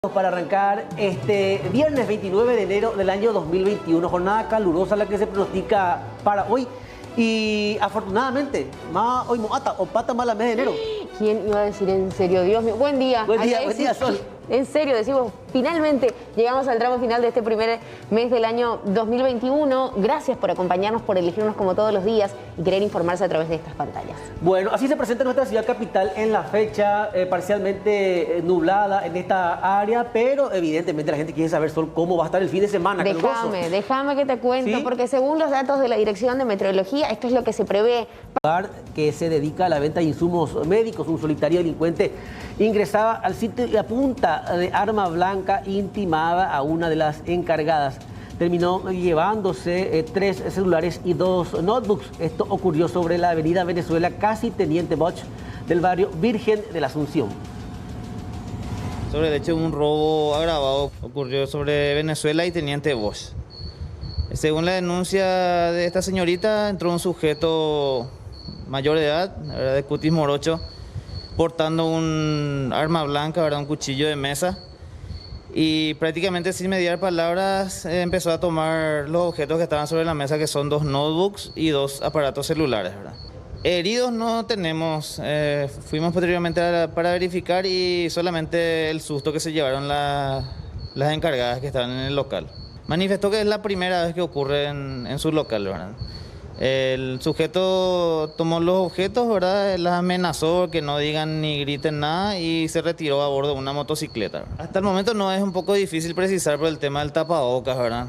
Para arrancar este viernes 29 de enero del año 2021, jornada calurosa la que se pronostica para hoy y afortunadamente, hoy moata o pata mala mes de enero. ¿Quién iba a decir en serio? Dios mío, buen día. Buen día, Sol. En serio, decimos, finalmente llegamos al tramo final de este primer mes del año 2021. Gracias por acompañarnos, por elegirnos como todos los días y querer informarse a través de estas pantallas. Bueno, así se presenta nuestra ciudad capital en la fecha parcialmente nublada en esta área, pero evidentemente la gente quiere saber, Sol, cómo va a estar el fin de semana. Déjame que te cuento, ¿Sí? Porque según los datos de la Dirección de Meteorología, esto es lo que se prevé. Que se dedica a la venta de insumos médicos, un solitario delincuente ingresaba al sitio y a punta de arma blanca intimaba a una de las encargadas. Terminó llevándose 3 celulares y 2 notebooks. Esto ocurrió sobre la avenida Venezuela, casi Teniente Bosch, del barrio Virgen de la Asunción. Sobre el hecho de un robo agravado ocurrió sobre Venezuela y Teniente Bosch. Según la denuncia de esta señorita, entró un sujeto mayor de edad, de cutis morocho, portando un arma blanca, un cuchillo de mesa, y prácticamente sin mediar palabras empezó a tomar los objetos que estaban sobre la mesa, que son 2 notebooks y 2 aparatos celulares. Heridos no tenemos, fuimos posteriormente para verificar y solamente el susto que se llevaron las encargadas que estaban en el local. Manifestó que es la primera vez que ocurre en su local, ¿verdad? El sujeto tomó los objetos, ¿verdad? Las amenazó que no digan ni griten nada y se retiró a bordo de una motocicleta. Hasta el momento no es un poco difícil precisar por el tema del tapabocas, ¿verdad?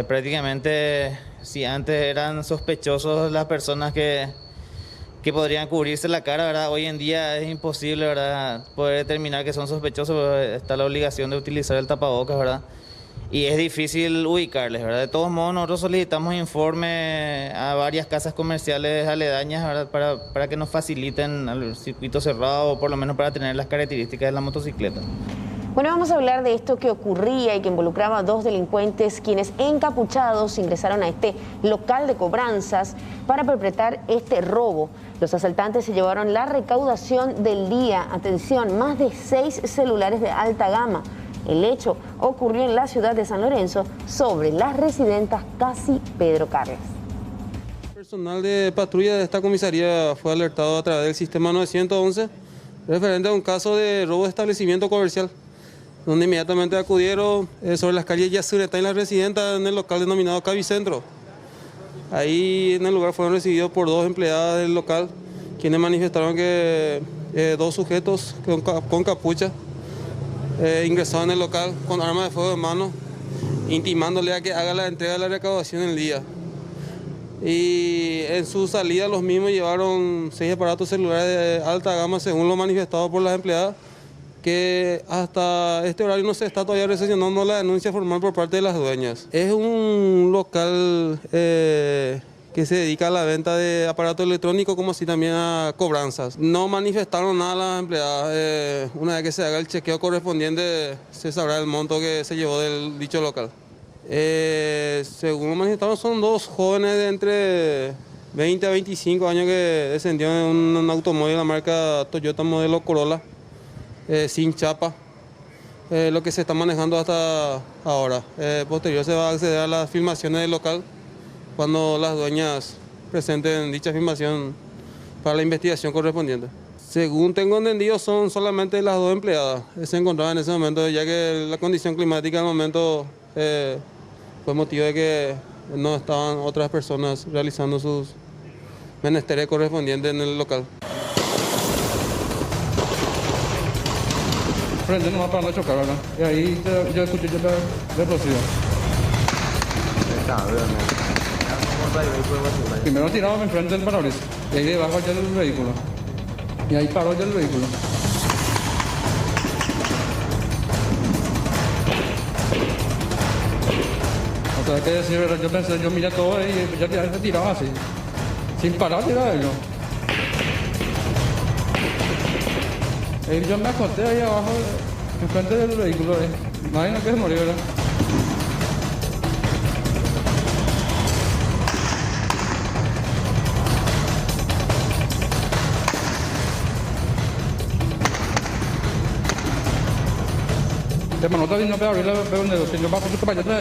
Prácticamente, si antes eran sospechosos las personas que podrían cubrirse la cara, ¿verdad? Hoy en día es imposible, ¿verdad?, poder determinar que son sospechosos, pero está la obligación de utilizar el tapabocas, ¿verdad? Y es difícil ubicarles, ¿verdad? De todos modos, nosotros solicitamos informe a varias casas comerciales aledañas, ¿verdad?, para que nos faciliten el circuito cerrado o por lo menos para tener las características de la motocicleta. Bueno, vamos a hablar de esto que ocurría y que involucraba a 2 delincuentes quienes encapuchados ingresaron a este local de cobranzas para perpetrar este robo. Los asaltantes se llevaron la recaudación del día. Atención, más de 6 celulares de alta gama. El hecho ocurrió en la ciudad de San Lorenzo, sobre las residentas Casi Pedro Carles. El personal de patrulla de esta comisaría fue alertado a través del sistema 911 referente a un caso de robo de establecimiento comercial, donde inmediatamente acudieron sobre las calles Yacyretá y las residentas en el local denominado Cavicentro. Ahí en el lugar fueron recibidos por 2 empleadas del local, quienes manifestaron que 2 sujetos con capucha ingresaron en el local con armas de fuego en mano, intimándole a que haga la entrega de la recaudación el día. Y en su salida los mismos llevaron 6 aparatos celulares de alta gama, según lo manifestado por las empleadas, que hasta este horario no se está todavía recepcionando la denuncia formal por parte de las dueñas. Es un local que se dedica a la venta de aparatos electrónicos, como así también a cobranzas. No manifestaron nada las empleadas. Una vez que se haga el chequeo correspondiente, se sabrá el monto que se llevó del dicho local. Según lo manifestaron, son 2 jóvenes de entre 20 a 25 años que descendieron en un automóvil de la marca Toyota modelo Corolla, sin chapa, lo que se está manejando hasta ahora. Posterior se va a acceder a las filmaciones del local cuando las dueñas presenten dicha filmación para la investigación correspondiente. Según tengo entendido, son solamente las 2 empleadas que se encontraban en ese momento, ya que la condición climática al momento fue motivo de que no estaban otras personas realizando sus menesteres correspondientes en el local. Frente nomás para no chocar, ¿verdad? Y ahí yo escuché la explosión. Primero tiraba enfrente del parabrisas y ahí debajo ya el vehículo. Y ahí paró ya el vehículo. O sea, que decir, yo pensé, yo miré todo y ya se tiraba así. Sin parar tiraba ellos. Yo me acosté ahí abajo, enfrente del vehículo. Nadie no quiere morir, ¿verdad? De manota no puede abrir la donde yo paso para allá.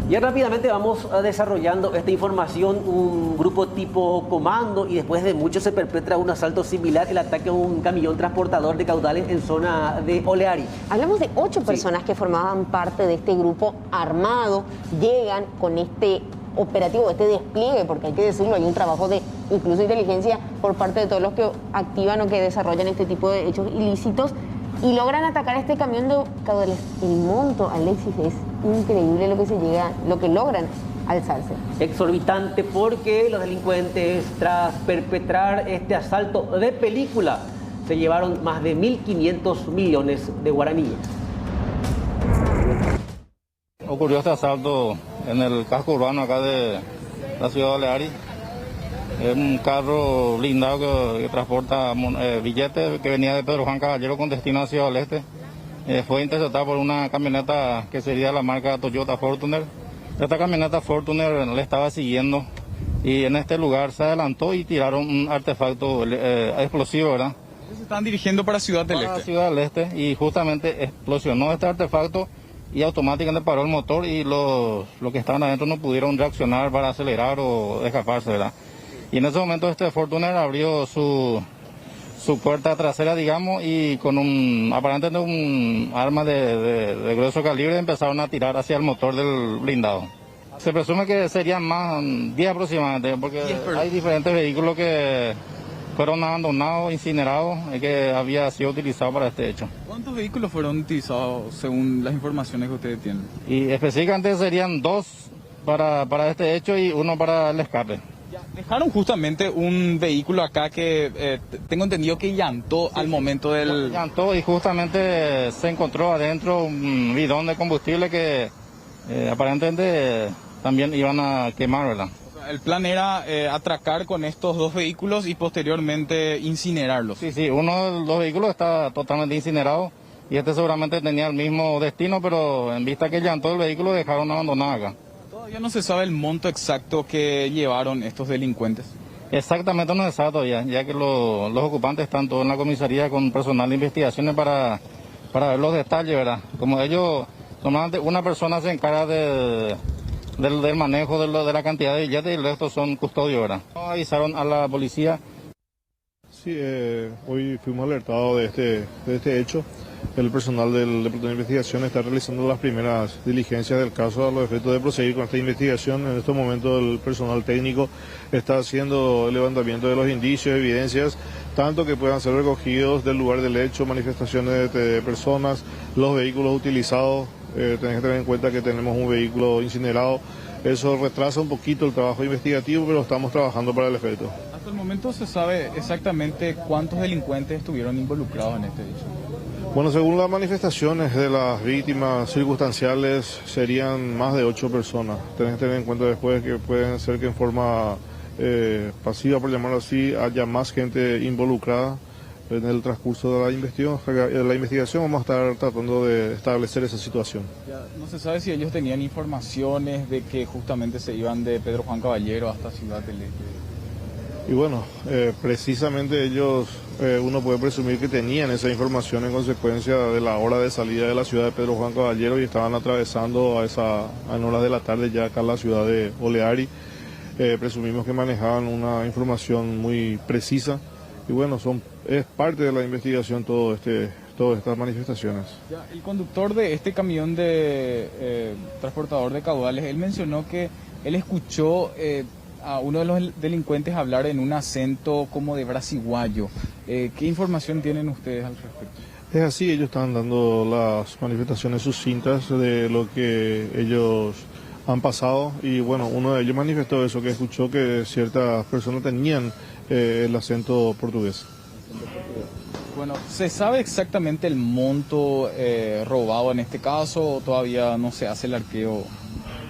Ya rápidamente vamos desarrollando esta información, un grupo tipo comando, y después de mucho se perpetra un asalto similar, el ataque a un camión transportador de caudales en zona de Oleari. Hablamos de 8 personas que formaban parte de este grupo armado, llegan con este operativo, este despliegue, porque hay que decirlo, hay un trabajo de incluso inteligencia por parte de todos los que activan o que desarrollan este tipo de hechos ilícitos, y logran atacar este camión de caudales. El monto, Alexis, es increíble lo que logran alzarse. Exorbitante, porque los delincuentes, tras perpetrar este asalto de película, se llevaron más de 1.500 millones de guaraníes. Ocurrió este asalto en el casco urbano acá de la ciudad de Oleari. Es un carro blindado que transporta billetes, que venía de Pedro Juan Caballero con destino hacia el este. Fue interceptado por una camioneta que sería la marca Toyota Fortuner. Esta camioneta Fortuner le estaba siguiendo y en este lugar se adelantó y tiraron un artefacto explosivo, ¿verdad? Se estaban dirigiendo para Ciudad del Este. Para Ciudad del Este, y justamente explosionó este artefacto y automáticamente paró el motor, y los que estaban adentro no pudieron reaccionar para acelerar o escaparse, ¿verdad? Y en ese momento este Fortuner abrió su puerta trasera, digamos, y con aparentemente un arma de grueso calibre empezaron a tirar hacia el motor del blindado. Se presume que serían más 10 aproximadamente, porque hay diferentes vehículos que fueron abandonados, incinerados, que había sido utilizado para este hecho. ¿Cuántos vehículos fueron utilizados según las informaciones que ustedes tienen? Y específicamente serían 2 para este hecho y 1 para el escape. Dejaron justamente un vehículo acá que tengo entendido que llantó al momento del... Llantó, y justamente se encontró adentro un bidón de combustible que aparentemente también iban a quemar, ¿verdad? El plan era atracar con estos 2 vehículos y posteriormente incinerarlos. Sí, uno de los 2 vehículos está totalmente incinerado y este seguramente tenía el mismo destino, pero en vista que llantó el vehículo dejaron abandonado acá. ¿Todavía no se sabe el monto exacto que llevaron estos delincuentes? Exactamente no se sabe todavía, ya que los ocupantes están todos en la comisaría con personal de investigaciones para ver los detalles, ¿verdad? Como ellos, normalmente una persona se encarga del manejo de la cantidad de billetes y el resto son custodios, ¿verdad? Avisaron a la policía. Sí, hoy fuimos alertados de este hecho. El personal del Departamento de Investigación está realizando las primeras diligencias del caso a los efectos de proseguir con esta investigación. En estos momentos el personal técnico está haciendo el levantamiento de los indicios, evidencias, tanto que puedan ser recogidos del lugar del hecho, manifestaciones de personas, los vehículos utilizados. Tenés que tener en cuenta que tenemos un vehículo incinerado. Eso retrasa un poquito el trabajo investigativo, pero estamos trabajando para el efecto. Hasta el momento se sabe exactamente cuántos delincuentes estuvieron involucrados en este hecho. Bueno, según las manifestaciones de las víctimas circunstanciales, serían más de 8 personas. Tenés que tener en cuenta después que pueden ser que en forma pasiva, por llamarlo así, haya más gente involucrada. En el transcurso de la investigación vamos a estar tratando de establecer esa situación. Ya, no se sabe si ellos tenían informaciones de que justamente se iban de Pedro Juan Caballero hasta Ciudad del Este. Y bueno, precisamente ellos, uno puede presumir que tenían esa información en consecuencia de la hora de salida de la ciudad de Pedro Juan Caballero y estaban atravesando en horas de la tarde ya acá la ciudad de Oleari. Presumimos que manejaban una información muy precisa y bueno, es parte de la investigación todas estas manifestaciones. Ya, el conductor de este camión de transportador de caudales, él mencionó que él escuchó a uno de los delincuentes hablar en un acento como de brasiguayo. ¿Qué información tienen ustedes al respecto? Es así, ellos están dando las manifestaciones sucintas de lo que ellos han pasado y bueno, uno de ellos manifestó eso, que escuchó que ciertas personas tenían el acento portugués. Bueno, ¿se sabe exactamente el monto robado en este caso o todavía no se hace el arqueo?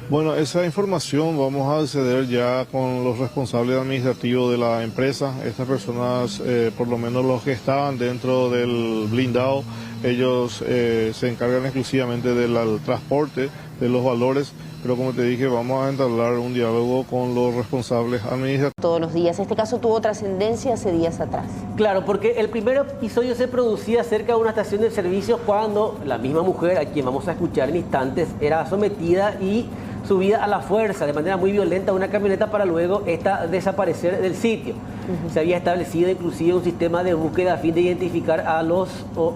Bueno, esa información vamos a acceder ya con los responsables administrativos de la empresa. Estas personas, por lo menos los que estaban dentro del blindado, Ellos se encargan exclusivamente del transporte de los valores, pero como te dije, vamos a entablar un diálogo con los responsables administrativos. Todos los días. Este caso tuvo trascendencia hace días atrás. Claro, porque el primer episodio se producía cerca de una estación de servicio cuando la misma mujer, a quien vamos a escuchar en instantes, era sometida y subida a la fuerza de manera muy violenta a una camioneta para luego esta desaparecer del sitio. Se había establecido inclusive un sistema de búsqueda a fin de identificar a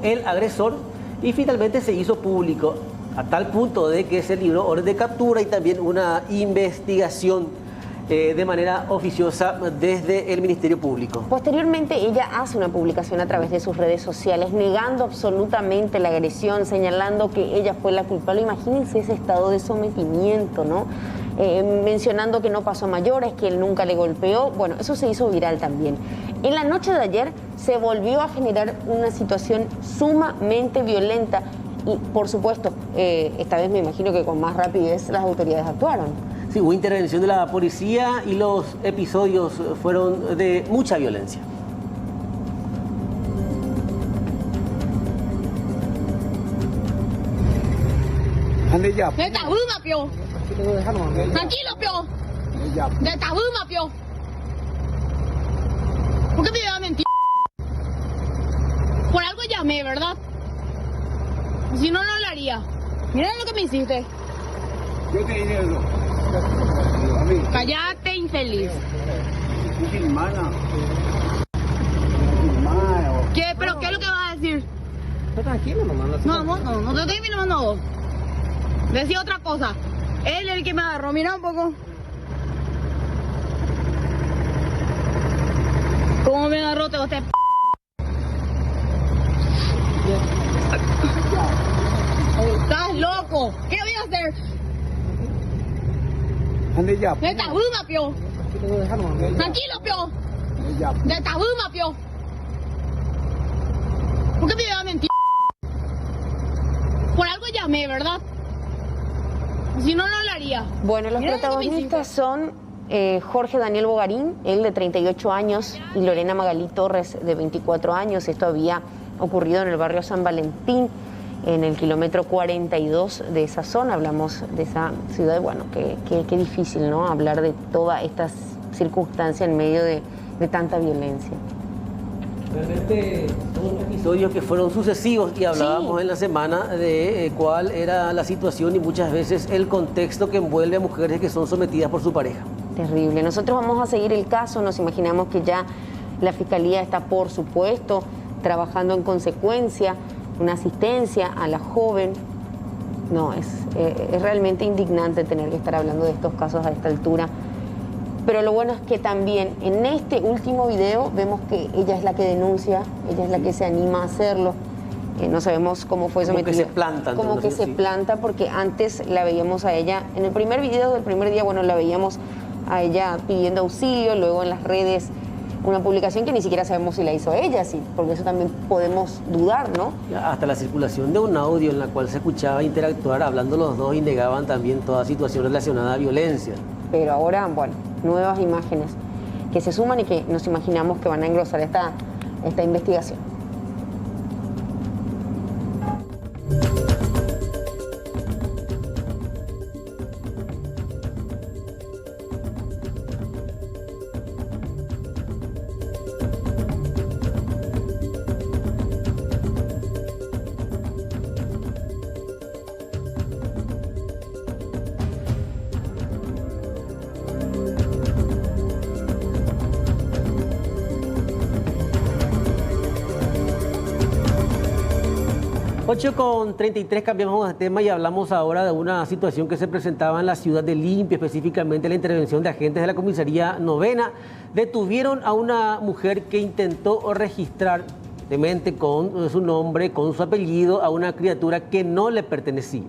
el agresor y finalmente se hizo público a tal punto de que se libró orden de captura y también una investigación de manera oficiosa desde el Ministerio Público. Posteriormente ella hace una publicación a través de sus redes sociales negando absolutamente la agresión, señalando que ella fue la culpable. Imagínense ese estado de sometimiento, ¿no? Mencionando que no pasó a mayores, que él nunca le golpeó. Bueno, eso se hizo viral también. En la noche de ayer se volvió a generar una situación sumamente violenta y, por supuesto, esta vez me imagino que con más rapidez las autoridades actuaron. Sí, hubo intervención de la policía y los episodios fueron de mucha violencia. De tabuma, pio. Tranquilo, pio. De tabuma, pio. ¿Por qué me iba a mentir? Por algo llamé, ¿verdad? Si no, no lo haría. Mira lo que me hiciste. ¿Qué te dije eso? Cállate, infeliz. ¿Qué? ¿Pero qué es lo que vas a decir? Tranquilo, mamá. No te estoy filmando vos. Decía otra cosa. Él es el que me agarró. Mira un poco. ¿Cómo me agarró? Te gusté. Estás loco. ¿Qué voy a hacer? Ande ya. De tabuma, pio. Tranquilo, pio. De tabuma, pio. ¿Por qué me iba a mentir? Por algo llamé, ¿verdad? Si no, no lo haría. Bueno, los Mira protagonistas son Jorge Daniel Bogarín, él de 38 años, y Lorena Magalí Torres, de 24 años. Esto había ocurrido en el barrio San Valentín, en el kilómetro 42 de esa zona. Hablamos de esa ciudad. Bueno, qué difícil, ¿no? Hablar de todas estas circunstancias en medio de tanta violencia. Realmente son episodios que fueron sucesivos y hablábamos en la semana de cuál era la situación y muchas veces el contexto que envuelve a mujeres que son sometidas por su pareja. Terrible. Nosotros vamos a seguir el caso, nos imaginamos que ya la Fiscalía está, por supuesto, trabajando en consecuencia, una asistencia a la joven. No, es realmente indignante tener que estar hablando de estos casos a esta altura. Pero lo bueno es que también en este último video vemos que ella es la que denuncia, ella es la que se anima a hacerlo. No sabemos cómo fue sometida. Como que se planta. Como que se planta, porque antes la veíamos a ella, en el primer video del primer día, bueno, la veíamos a ella pidiendo auxilio, luego en las redes una publicación que ni siquiera sabemos si la hizo ella, sí, porque eso también podemos dudar, ¿no? Hasta la circulación de un audio en la cual se escuchaba interactuar, hablando los dos y negaban también toda situación relacionada a violencia. Pero ahora, bueno, nuevas imágenes que se suman y que nos imaginamos que van a engrosar esta investigación. Con 33 cambiamos de tema y hablamos ahora de una situación que se presentaba en la ciudad de Limpio, específicamente la intervención de agentes de la comisaría 9ª. Detuvieron a una mujer que intentó registrar demente con su nombre, con su apellido, a una criatura que no le pertenecía.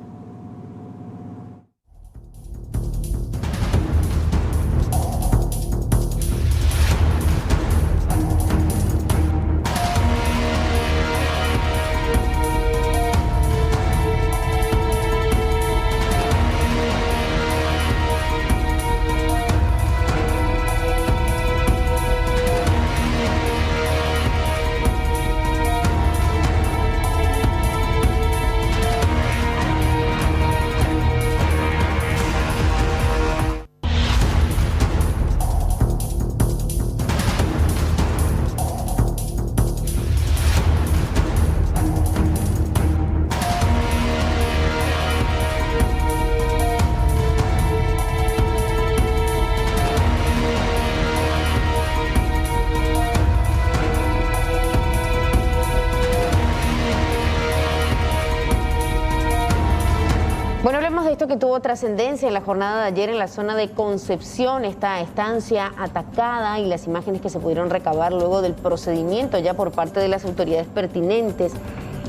hecho que tuvo trascendencia en la jornada de ayer en la zona de Concepción, esta estancia atacada, y las imágenes que se pudieron recabar luego del procedimiento ya por parte de las autoridades pertinentes.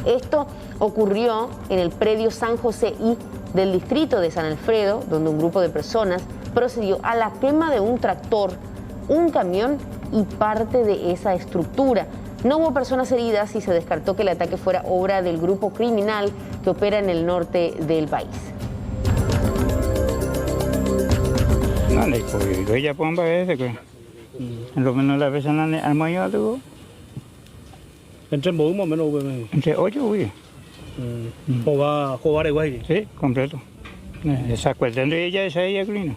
Esto ocurrió en el predio San José I del distrito de San Alfredo, donde un grupo de personas procedió a la quema de un tractor, un camión y parte de esa estructura. No hubo personas heridas y se descartó que el ataque fuera obra del grupo criminal que opera en el norte del país. Ella pomba ese que lo menos la vez en la armada tuvo entre más o menos entre 8 güey. Jugar igual. Sí, completo. Esa cuestión de ella es ella clina.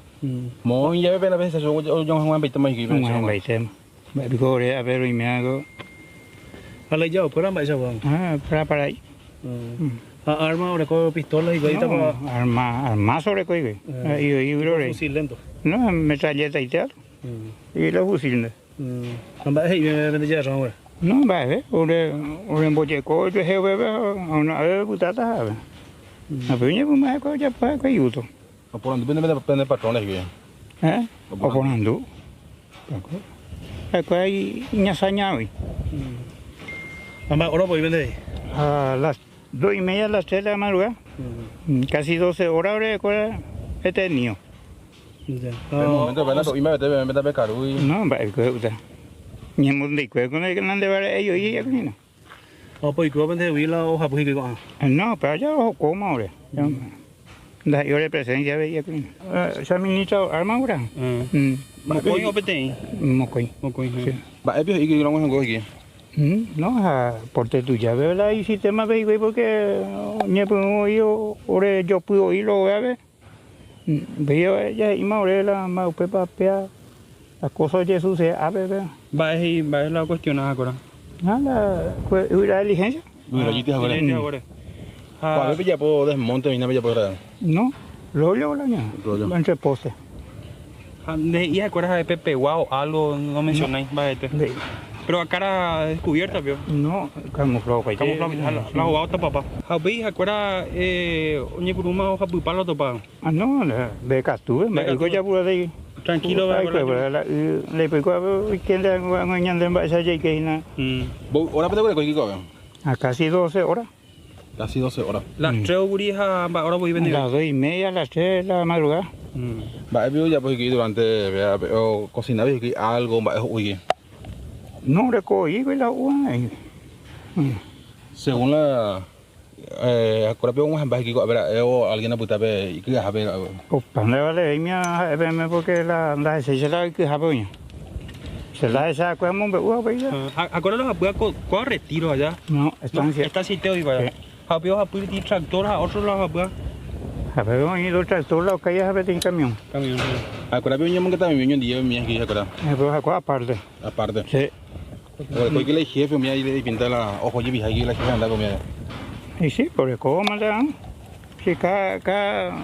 Muy ya ven a veces yo juego en 20 más que un 20. Me gore a ver y me hago. Ala ya para más ya van. Para ahí. Arma ahora con pistolas y guayita para arma sobre coige. Y fusil lento. No, metralleta y tal. Y los fusiles. Amba hey me ya ahora. No, va a ver, ore en bocheco, yo he bebe, una vez butata, a ver. A ver, pues me hago ya para que ayudo. O por donde depende patrones que. O por donde. Acá hay ñasañavi. Amba ahora voy vender. A las 2:30 a las 3 de la madrugada. Casi 12 horas ahora he tenido. Momento y me da pecar uy. No, va que usted. Ni mundo que con el que ande ver ellos y ya que no. O pues que vende vila o japo que con. No, pero ya lo como ahora. Da yo le presencia veía que no. Ya ministro armadura. Mocoy o petén. Mocoy. Va a y que lo vamos a coger aquí. No, porque tú ya ves el sistema de porque ni puedo yo ahora yo puedo irlo a ver. Veo ya y más la más pepa pea. Las cosas de Jesús se abre. Va a la cuestión ahora. La diligencia. Ahora. ¿Para qué ya puedo desmonte y no ya puedo? No, rollo la ña. Entre postes. ¿Y acuerdas de Pepe Guau? Algo no mencionáis, va este. Pero a cara descubierta, ¿vio? No, camuflado. La jugada está papá. ¿Habéis acuerdas oye curuma o japupalo topado? No, de castuve, me ya pude de tranquilo, le pegó que le han de esa que na. ¿Ahora puede ver qué a casi 12 horas. Casi 12 horas. Las 3 burijas ahora voy a venir. Las 2:30 a las 3 de la madrugada. Va, ya pues que durante cocinar algo, va, oye. No recogí la uva. Según la ahora veo un aquí a ver alguien apunta y que a ver. Para vale mía verme porque la se la que japoña. Se la esa cuando me uva pues. Ahora los apuya con retiro allá. No, estancia. Está sitio y vaya. Había apuya y tractor a otros los apuya. Había venido tractor la calle a ver en camión. Camión. Ahora veo un que también viene un día mi aquí ahora. Pero aparte. Aparte. Sí. Porque que le jefe mía y le pinta la ojo y aquí la jefe anda conmigo. Y sí, porque cómo mandan. Si cada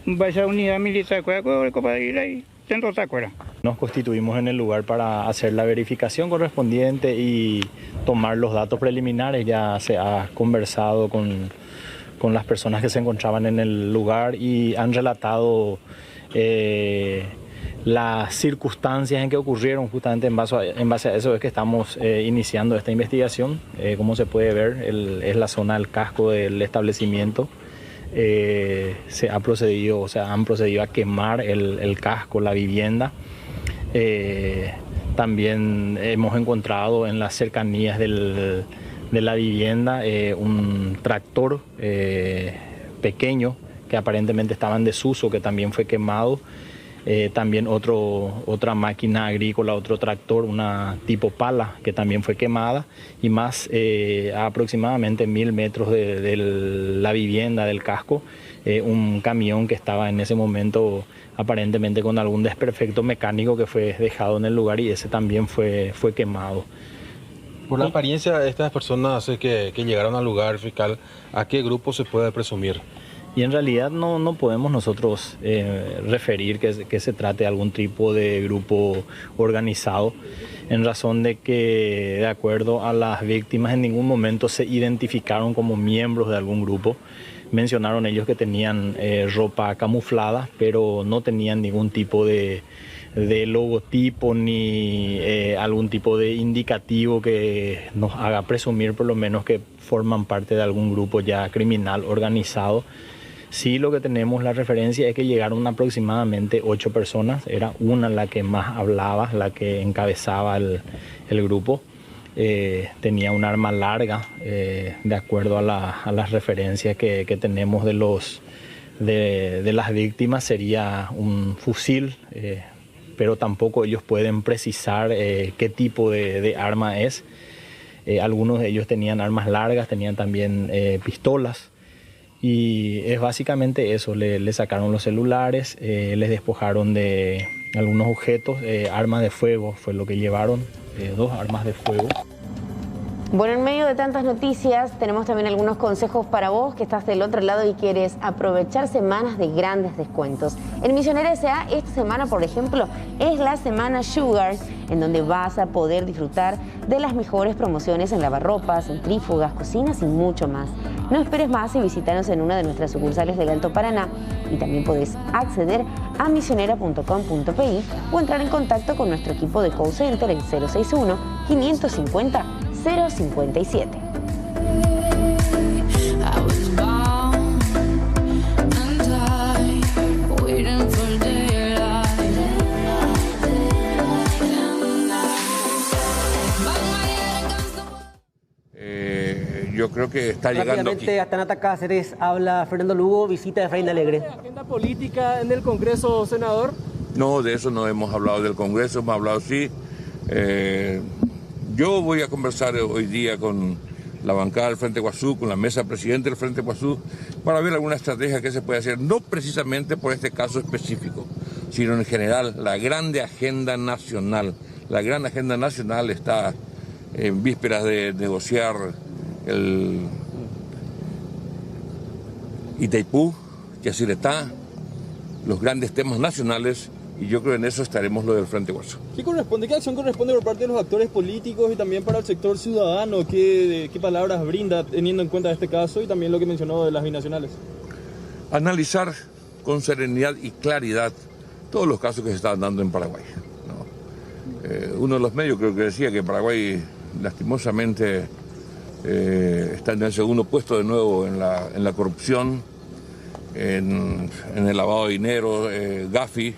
vaya unidad militar para ir ahí, dentro de acuerdo. Nos constituimos en el lugar para hacer la verificación correspondiente y tomar los datos preliminares. Ya se ha conversado con las personas que se encontraban en el lugar y han relatado las circunstancias en que ocurrieron. Justamente en base a eso es que estamos iniciando esta investigación. Como se puede ver, es la zona del casco del establecimiento. Se ha procedido, o sea, han procedido a quemar el casco, la vivienda. También hemos encontrado en las cercanías de la vivienda un tractor pequeño que aparentemente estaba en desuso, que también fue quemado. También otra máquina agrícola, otro tractor, una tipo pala, que también fue quemada, y más a aproximadamente 1000 metros de la vivienda, del casco, un camión que estaba en ese momento aparentemente con algún desperfecto mecánico que fue dejado en el lugar, y ese también fue quemado. Por la apariencia de estas personas que llegaron al lugar fiscal, ¿a qué grupo se puede presumir? Y en realidad no podemos nosotros referir que se trate de algún tipo de grupo organizado. en razón de que, de acuerdo a las víctimas, en ningún momento se identificaron como miembros de algún grupo. Mencionaron ellos que tenían ropa camuflada, pero no tenían ningún tipo de logotipo ni algún tipo de indicativo que nos haga presumir por lo menos que forman parte de algún grupo ya criminal organizado. Sí, lo que tenemos la referencia es que llegaron aproximadamente 8 personas, era una la que más hablaba, la que encabezaba el grupo. Tenía un arma larga, de acuerdo a las referencias que tenemos de las víctimas, sería un fusil, pero tampoco ellos pueden precisar qué tipo de arma es. Algunos de ellos tenían armas largas, tenían también pistolas. Y es básicamente eso, le sacaron los celulares, les despojaron de algunos objetos, armas de fuego fue lo que llevaron, 2 armas de fuego. Bueno, en medio de tantas noticias tenemos también algunos consejos para vos que estás del otro lado y quieres aprovechar semanas de grandes descuentos. En Misionera S.A. esta semana, por ejemplo, es la semana Sugar, en donde vas a poder disfrutar de las mejores promociones en lavarropas, centrífugas, cocinas y mucho más. No esperes más y visítanos en una de nuestras sucursales del Alto Paraná y también podés acceder a misionera.com.pi o entrar en contacto con nuestro equipo de call center en 061-550-057. Yo creo que está llegando aquí. Rápidamente, hasta Nata Cáceres, habla Fernando Lugo, visita de Efraín Alegre. ¿Agenda política en el Congreso, senador? No, de eso no hemos hablado del Congreso, hemos hablado sí. Yo voy a conversar hoy día con la bancada del Frente Guazú, con la mesa presidente del Frente Guazú, para ver alguna estrategia que se puede hacer, no precisamente por este caso específico, sino en general, la grande agenda nacional. La gran agenda nacional está en vísperas de negociar el Itaipú, Yacyretá, los grandes temas nacionales, y yo creo que en eso estaremos lo del Frente Guazú. ¿Qué acción corresponde por parte de los actores políticos y también para el sector ciudadano? ¿Qué palabras brinda teniendo en cuenta este caso y también lo que mencionó de las binacionales? Analizar con serenidad y claridad todos los casos que se están dando en Paraguay, ¿no? Uno de los medios creo que decía que Paraguay lastimosamente está en el segundo puesto de nuevo en la corrupción, en el lavado de dinero. Gafi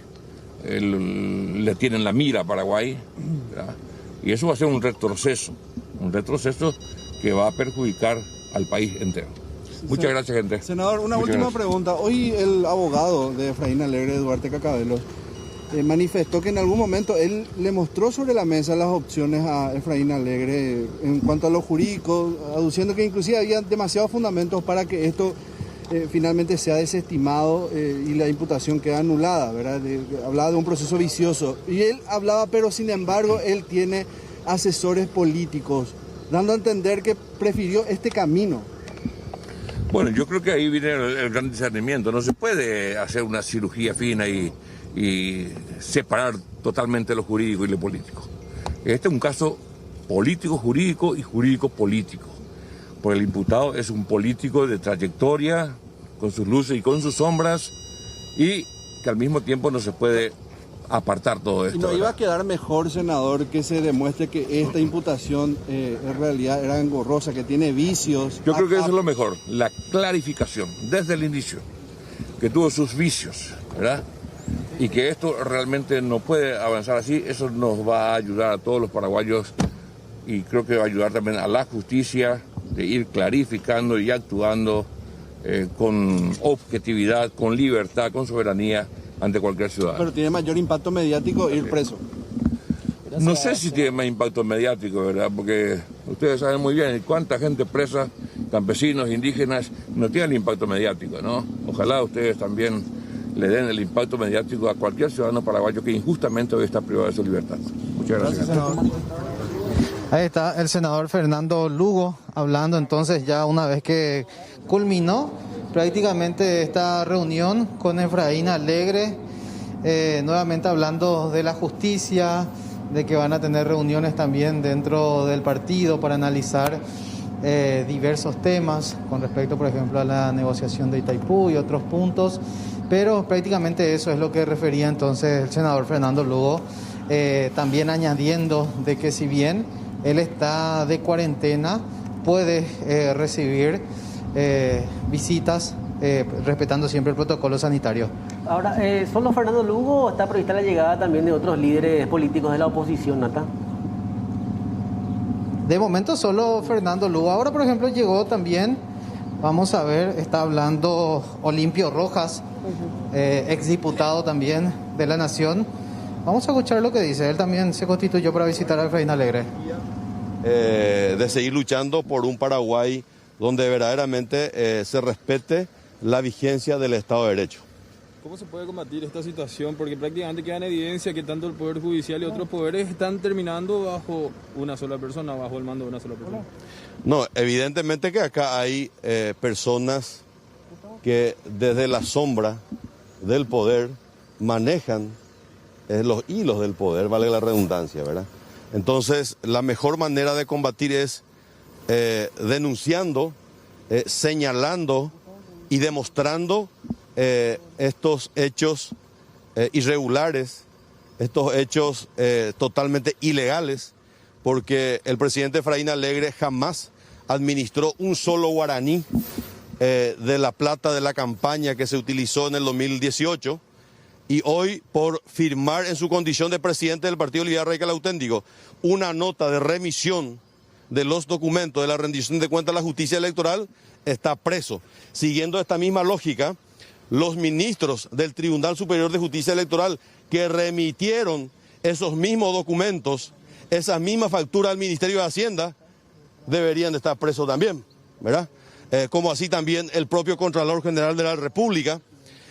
le tienen la mira a Paraguay, ¿verdad? Y eso va a ser un retroceso que va a perjudicar al país entero. Muchas gracias, gente. Senador, una Muchas última gracias. pregunta. Hoy el abogado de Efraín Alegre, Duarte Cacabelos, manifestó que en algún momento él le mostró sobre la mesa las opciones a Efraín Alegre en cuanto a lo jurídico, aduciendo que inclusive había demasiados fundamentos para que esto finalmente sea desestimado y la imputación queda anulada, ¿verdad? Hablaba de un proceso vicioso. Y él hablaba, pero sin embargo, él tiene asesores políticos, dando a entender que prefirió este camino. Bueno, yo creo que ahí viene el gran discernimiento. No se puede hacer una cirugía fina y separar totalmente lo jurídico y lo político. Este es un caso político-jurídico y jurídico-político. Porque el imputado es un político de trayectoria, con sus luces y con sus sombras, y que al mismo tiempo no se puede apartar todo esto. ¿Y no iba a quedar mejor, senador, que se demuestre que esta imputación en realidad era engorrosa, que tiene vicios? Yo creo que eso es lo mejor, la clarificación desde el inicio, que tuvo sus vicios, ¿verdad? Y que esto realmente no puede avanzar así. Eso nos va a ayudar a todos los paraguayos y creo que va a ayudar también a la justicia de ir clarificando y actuando con objetividad, con libertad, con soberanía ante cualquier ciudadano. Pero tiene mayor impacto mediático ir preso. No sé si tiene más impacto mediático, ¿verdad? Porque ustedes saben muy bien cuánta gente presa, campesinos, indígenas, no tienen el impacto mediático, ¿no? Ojalá ustedes también le den el impacto mediático a cualquier ciudadano paraguayo que injustamente hoy está privado de su libertad. Muchas gracias. Ahí está el senador Fernando Lugo hablando entonces ya una vez que culminó prácticamente esta reunión con Efraín Alegre, nuevamente hablando de la justicia, de que van a tener reuniones también dentro del partido para analizar diversos temas con respecto, por ejemplo, a la negociación de Itaipú y otros puntos, pero prácticamente eso es lo que refería entonces el senador Fernando Lugo, también añadiendo de que si bien él está de cuarentena, puede recibir visitas respetando siempre el protocolo sanitario. Ahora, ¿solo Fernando Lugo o está prevista la llegada también de otros líderes políticos de la oposición, Nata? De momento solo Fernando Lugo. Ahora, por ejemplo, llegó también, vamos a ver, está hablando Olimpio Rojas, exdiputado también de la Nación. Vamos a escuchar lo que dice. Él también se constituyó para visitar a Efraín Alegre. De seguir luchando por un Paraguay donde verdaderamente se respete la vigencia del Estado de Derecho. ¿Cómo se puede combatir esta situación? Porque prácticamente queda en evidencia que tanto el Poder Judicial y otros poderes están terminando bajo una sola persona, bajo el mando de una sola persona. No, evidentemente que acá hay personas que desde la sombra del poder manejan los hilos del poder, vale la redundancia, ¿verdad? Entonces, la mejor manera de combatir es denunciando, señalando y demostrando estos hechos irregulares, estos hechos totalmente ilegales, porque el presidente Efraín Alegre jamás administró un solo guaraní de la plata de la campaña que se utilizó en el 2018, y hoy por firmar en su condición de presidente del Partido Liberal Radical Auténtico una nota de remisión de los documentos de la rendición de cuentas a la justicia electoral, está preso. Siguiendo esta misma lógica, los ministros del Tribunal Superior de Justicia Electoral que remitieron esos mismos documentos, esas mismas facturas al Ministerio de Hacienda, deberían de estar presos también, ¿verdad? Como así también el propio Contralor General de la República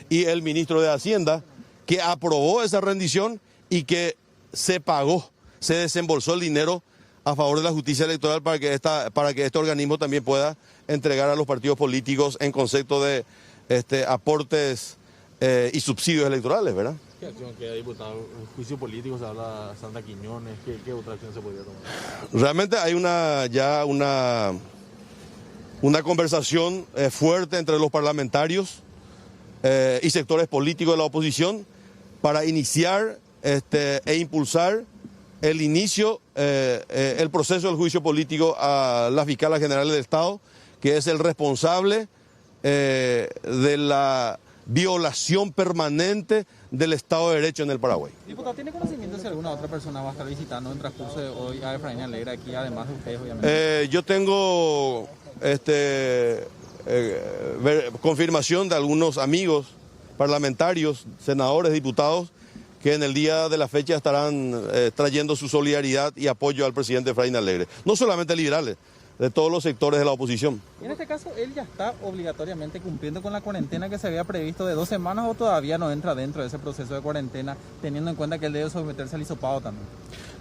y el ministro de Hacienda, que aprobó esa rendición y que se pagó, se desembolsó el dinero a favor de la justicia electoral para que este organismo también pueda entregar a los partidos políticos en concepto de aportes y subsidios electorales, ¿verdad? ¿Qué acción queda, diputado? En juicio político se habla de Santa Quiñones, ¿qué otra acción se podría tomar? Realmente hay una conversación fuerte entre los parlamentarios y sectores políticos de la oposición para iniciar e impulsar el inicio, el proceso del juicio político a la fiscal general del Estado, que es el responsable de la violación permanente del Estado de Derecho en el Paraguay. Diputado, ¿tiene conocimiento si alguna otra persona va a estar visitando en transcurso de hoy a Efraín Alegre aquí, además de ustedes, obviamente? Yo tengo confirmación de algunos amigos parlamentarios, senadores, diputados, que en el día de la fecha estarán trayendo su solidaridad y apoyo al presidente Efraín Alegre. No solamente liberales, de todos los sectores de la oposición. En este caso, ¿él ya está obligatoriamente cumpliendo con la cuarentena que se había previsto de 2 semanas o todavía no entra dentro de ese proceso de cuarentena, teniendo en cuenta que él debe someterse al hisopado también?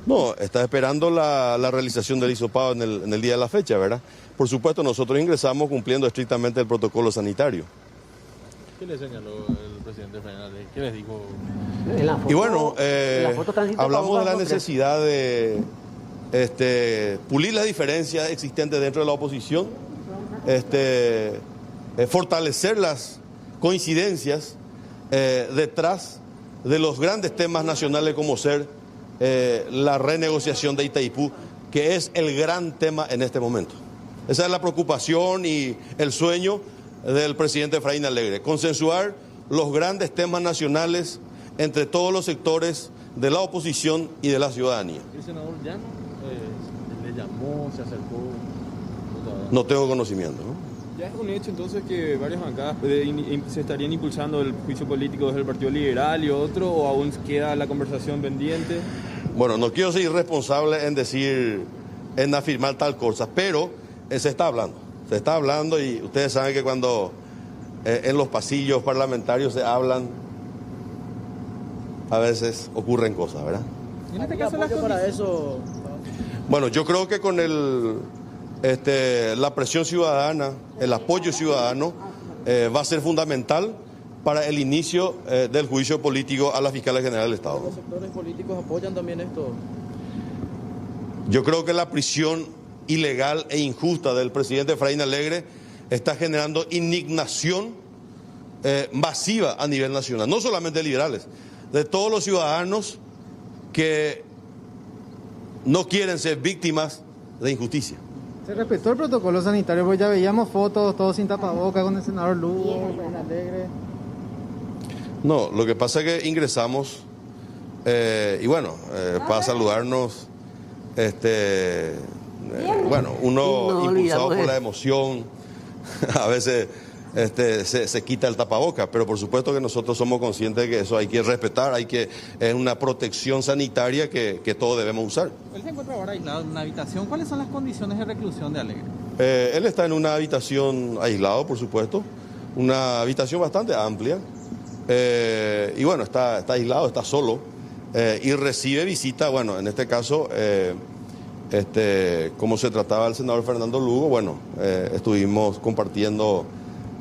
No, está esperando la realización del hisopado en el día de la fecha, ¿verdad? Por supuesto, nosotros ingresamos cumpliendo estrictamente el protocolo sanitario. ¿Qué le señaló el presidente Efraín Alegre? ¿Qué les dijo? Y bueno, hablamos de la necesidad de pulir las diferencias existentes dentro de la oposición, fortalecer las coincidencias detrás de los grandes temas nacionales como ser la renegociación de Itaipú, que es el gran tema en este momento. Esa es la preocupación y el sueño del presidente Efraín Alegre, consensuar los grandes temas nacionales entre todos los sectores de la oposición y de la ciudadanía. ¿El senador Llano le llamó, se acercó? No tengo conocimiento, ¿no? Ya es un hecho entonces que varias bancadas se estarían impulsando el juicio político desde el Partido Liberal y otro, o aún queda la conversación pendiente. Bueno, no quiero ser irresponsable en afirmar tal cosa, pero se está hablando y ustedes saben que cuando en los pasillos parlamentarios se hablan, a veces ocurren cosas, ¿verdad? ¿Y en este caso apoyo para eso? Bueno, yo creo que con la presión ciudadana, el apoyo ciudadano, va a ser fundamental para el inicio del juicio político a la fiscal general del Estado. ¿Los sectores políticos apoyan también esto? Yo creo que la prisión ilegal e injusta del presidente Efraín Alegre está generando indignación masiva a nivel nacional, no solamente de liberales, de todos los ciudadanos que no quieren ser víctimas de injusticia. Se respetó el protocolo sanitario, porque ya veíamos fotos, todos sin tapabocas, con el senador Lugo, Efraín Alegre. No, lo que pasa es que ingresamos y bueno, para saludarnos, bueno, uno impulsado por la emoción, a veces se quita el tapaboca, pero por supuesto que nosotros somos conscientes de que eso hay que respetar, es una protección sanitaria que todos debemos usar. Él se encuentra ahora aislado en una habitación. ¿Cuáles son las condiciones de reclusión de Alegre? Él está en una habitación aislado, por supuesto, una habitación bastante amplia, y bueno, está aislado, está solo, y recibe visita, bueno, en este caso, como se trataba del senador Fernando Lugo, bueno, estuvimos compartiendo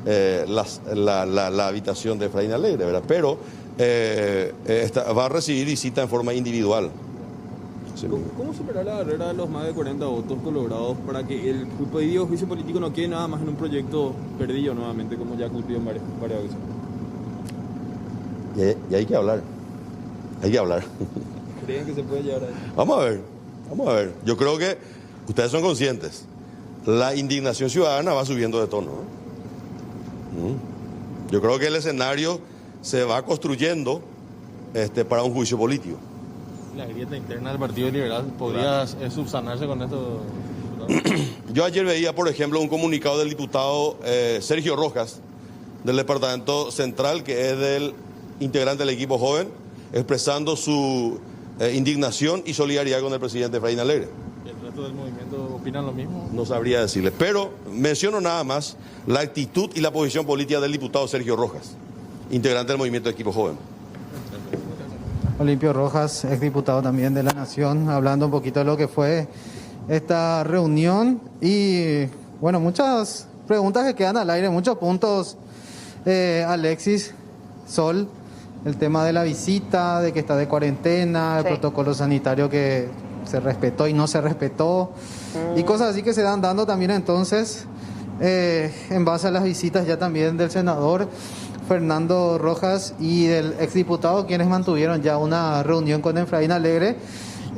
la habitación de Efraín Alegre, ¿verdad? Pero va a recibir visita en forma individual. ¿Cómo superar la barrera de los más de 40 votos colorados para que el pedido de juicio político no quede nada más en un proyecto perdido nuevamente, como ya ha cumplido en varias veces? Y hay que hablar. Hay que hablar. ¿Creen que se puede llegar a eso? Vamos a ver. Yo creo que ustedes son conscientes. La indignación ciudadana va subiendo de tono, ¿eh? Yo creo que el escenario se va construyendo para un juicio político. ¿La grieta interna del Partido Liberal podría subsanarse con esto? Yo ayer veía, por ejemplo, un comunicado del diputado Sergio Rojas, del Departamento Central, que es del integrante del equipo joven, expresando su indignación y solidaridad con el presidente Efraín Alegre. ¿Y el resto del movimiento opinan lo mismo? No sabría decirle, pero menciono nada más la actitud y la posición política del diputado Sergio Rojas, integrante del movimiento de equipo joven. Olimpio Rojas, exdiputado también de la Nación, hablando un poquito de lo que fue esta reunión y, bueno, muchas preguntas que quedan al aire, muchos puntos, Alexis, Sol, el tema de la visita, de que está de cuarentena, el protocolo sanitario que se respetó y no se respetó, y cosas así que se dan dando también entonces, en base a las visitas ya también del senador Fernando Rojas y del exdiputado, quienes mantuvieron ya una reunión con Efraín Alegre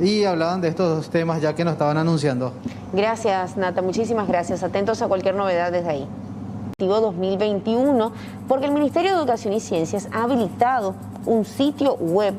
y hablaban de estos temas ya que nos estaban anunciando. Gracias, Nata, muchísimas gracias. Atentos a cualquier novedad desde ahí. 2021, porque el Ministerio de Educación y Ciencias ha habilitado un sitio web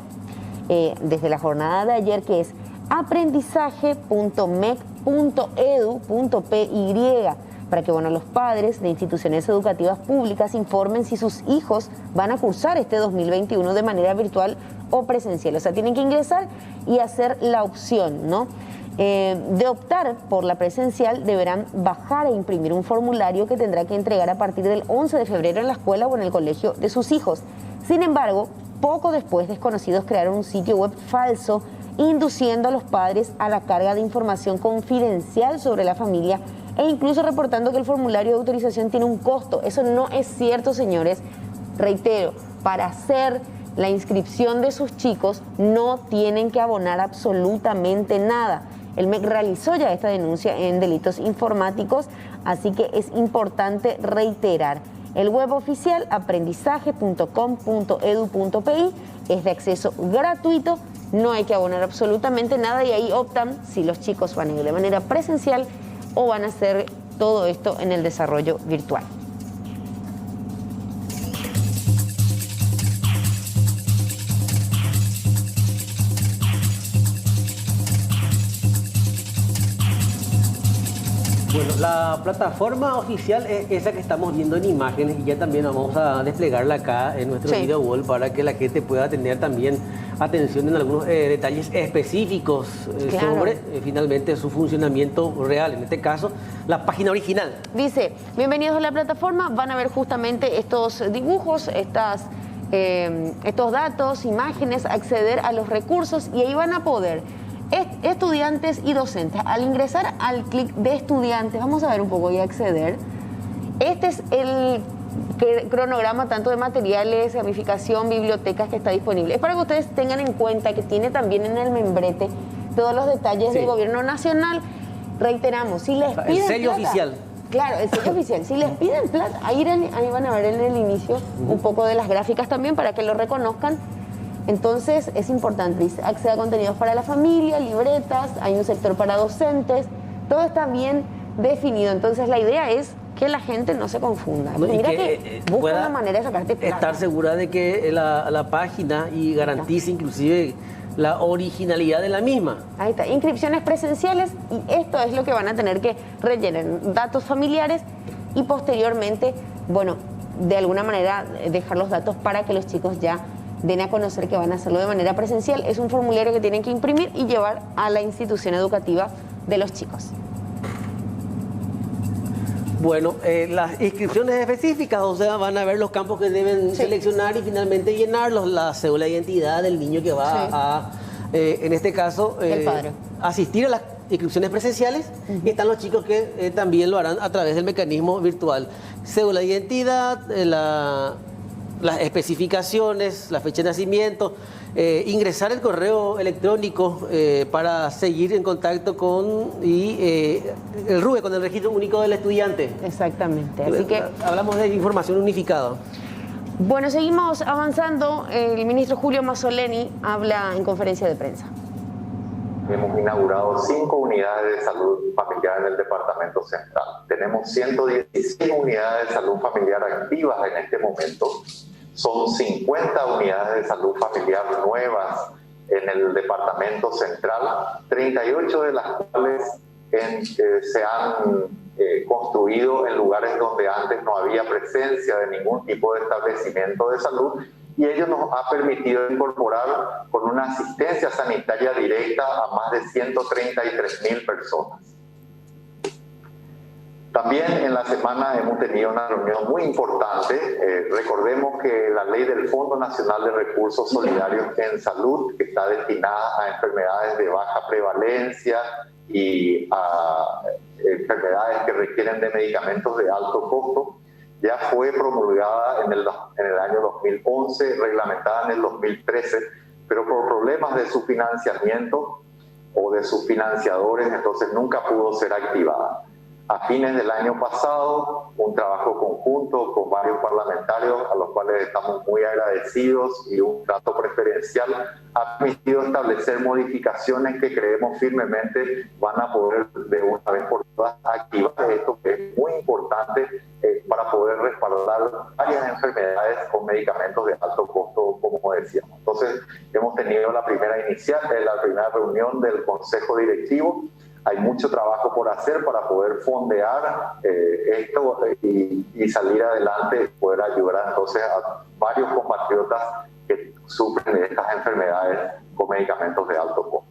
desde la jornada de ayer que es aprendizaje.mec.edu.py, para que los padres de instituciones educativas públicas informen si sus hijos van a cursar este 2021 de manera virtual o presencial. O sea, tienen que ingresar y hacer la opción, ¿no? De optar por la presencial, deberán bajar e imprimir un formulario que tendrá que entregar a partir del 11 de febrero en la escuela o en el colegio de sus hijos. Sin embargo, poco después, desconocidos crearon un sitio web falso induciendo a los padres a la carga de información confidencial sobre la familia e incluso reportando que el formulario de autorización tiene un costo. Eso no es cierto, señores. Reitero, para hacer la inscripción de sus chicos no tienen que abonar absolutamente nada. El MEC realizó ya esta denuncia en delitos informáticos, así que es importante reiterar. El web oficial aprendizaje.com.edu.pi es de acceso gratuito, no hay que abonar absolutamente nada y ahí optan si los chicos van a ir de manera presencial o van a hacer todo esto en el desarrollo virtual. Bueno, la plataforma oficial es esa que estamos viendo en imágenes y ya también vamos a desplegarla acá en nuestro video wall para que la gente pueda tener también atención en algunos detalles específicos sobre finalmente su funcionamiento real, en este caso la página original. Dice, bienvenidos a la plataforma, van a ver justamente estos dibujos, estos datos, imágenes, acceder a los recursos y ahí van a poder estudiantes y docentes. Al ingresar al clic de estudiantes, vamos a ver un poco y acceder. Este es el cronograma tanto de materiales, gamificación, bibliotecas que está disponible. Es para que ustedes tengan en cuenta que tiene también en el membrete todos los detalles Sí. del gobierno nacional. Reiteramos, si les piden El sello plata, oficial. Claro, el sello oficial. Si les piden plata, ahí van a ver en el inicio un poco de las gráficas también para que lo reconozcan. Entonces es importante, dice, acceda a contenidos para la familia, libretas, hay un sector para docentes, todo está bien definido. Entonces la idea es que la gente no se confunda. No, y Mira que, que busca pueda una manera de sacarte plata. Estar segura de que la página y garantice inclusive la originalidad de la misma. Ahí está, inscripciones presenciales, y esto es lo que van a tener que rellenar, datos familiares y posteriormente, bueno, de alguna manera dejar los datos para que los chicos ya den a conocer que van a hacerlo de manera presencial. Es un formulario que tienen que imprimir y llevar a la institución educativa de los chicos. Bueno, las inscripciones específicas, o sea, van a ver los campos que deben seleccionar y finalmente llenarlos, la cédula de identidad del niño que va a, en este caso, El padre. asistir a las inscripciones presenciales, y están los chicos que también lo harán a través del mecanismo virtual. Cédula de identidad, las especificaciones, la fecha de nacimiento, ingresar el correo electrónico para seguir en contacto con el RUE, con el Registro Único del Estudiante. Exactamente, así que hablamos de información unificada. Bueno, seguimos avanzando. El ministro Julio Mazzoleni habla en conferencia de prensa. Hemos inaugurado 5 unidades de salud familiar en el departamento central. Tenemos 116 unidades de salud familiar activas en este momento. Son 50 unidades de salud familiar nuevas en el departamento central, 38 de las cuales se han construido en lugares donde antes no había presencia de ningún tipo de establecimiento de salud, y ello nos ha permitido incorporar con una asistencia sanitaria directa a más de 133.000 personas. También en la semana hemos tenido una reunión muy importante. Recordemos que la ley del Fondo Nacional de Recursos Solidarios en Salud, que está destinada a enfermedades de baja prevalencia y a enfermedades que requieren de medicamentos de alto costo, ya fue promulgada en el año 2011, reglamentada en el 2013, pero por problemas de su financiamiento o de sus financiadores, entonces nunca pudo ser activada. A fines del año pasado, un trabajo conjunto con varios parlamentarios, a los cuales estamos muy agradecidos, y un trato preferencial ha permitido establecer modificaciones que creemos firmemente van a poder de una vez por todas activar esto, que es muy importante para poder respaldar varias enfermedades con medicamentos de alto costo, como decíamos. Entonces, hemos tenido la primera reunión del Consejo Directivo. Hay mucho trabajo por hacer para poder fondear esto y salir adelante, poder ayudar entonces a varios compatriotas que sufren de estas enfermedades con medicamentos de alto costo.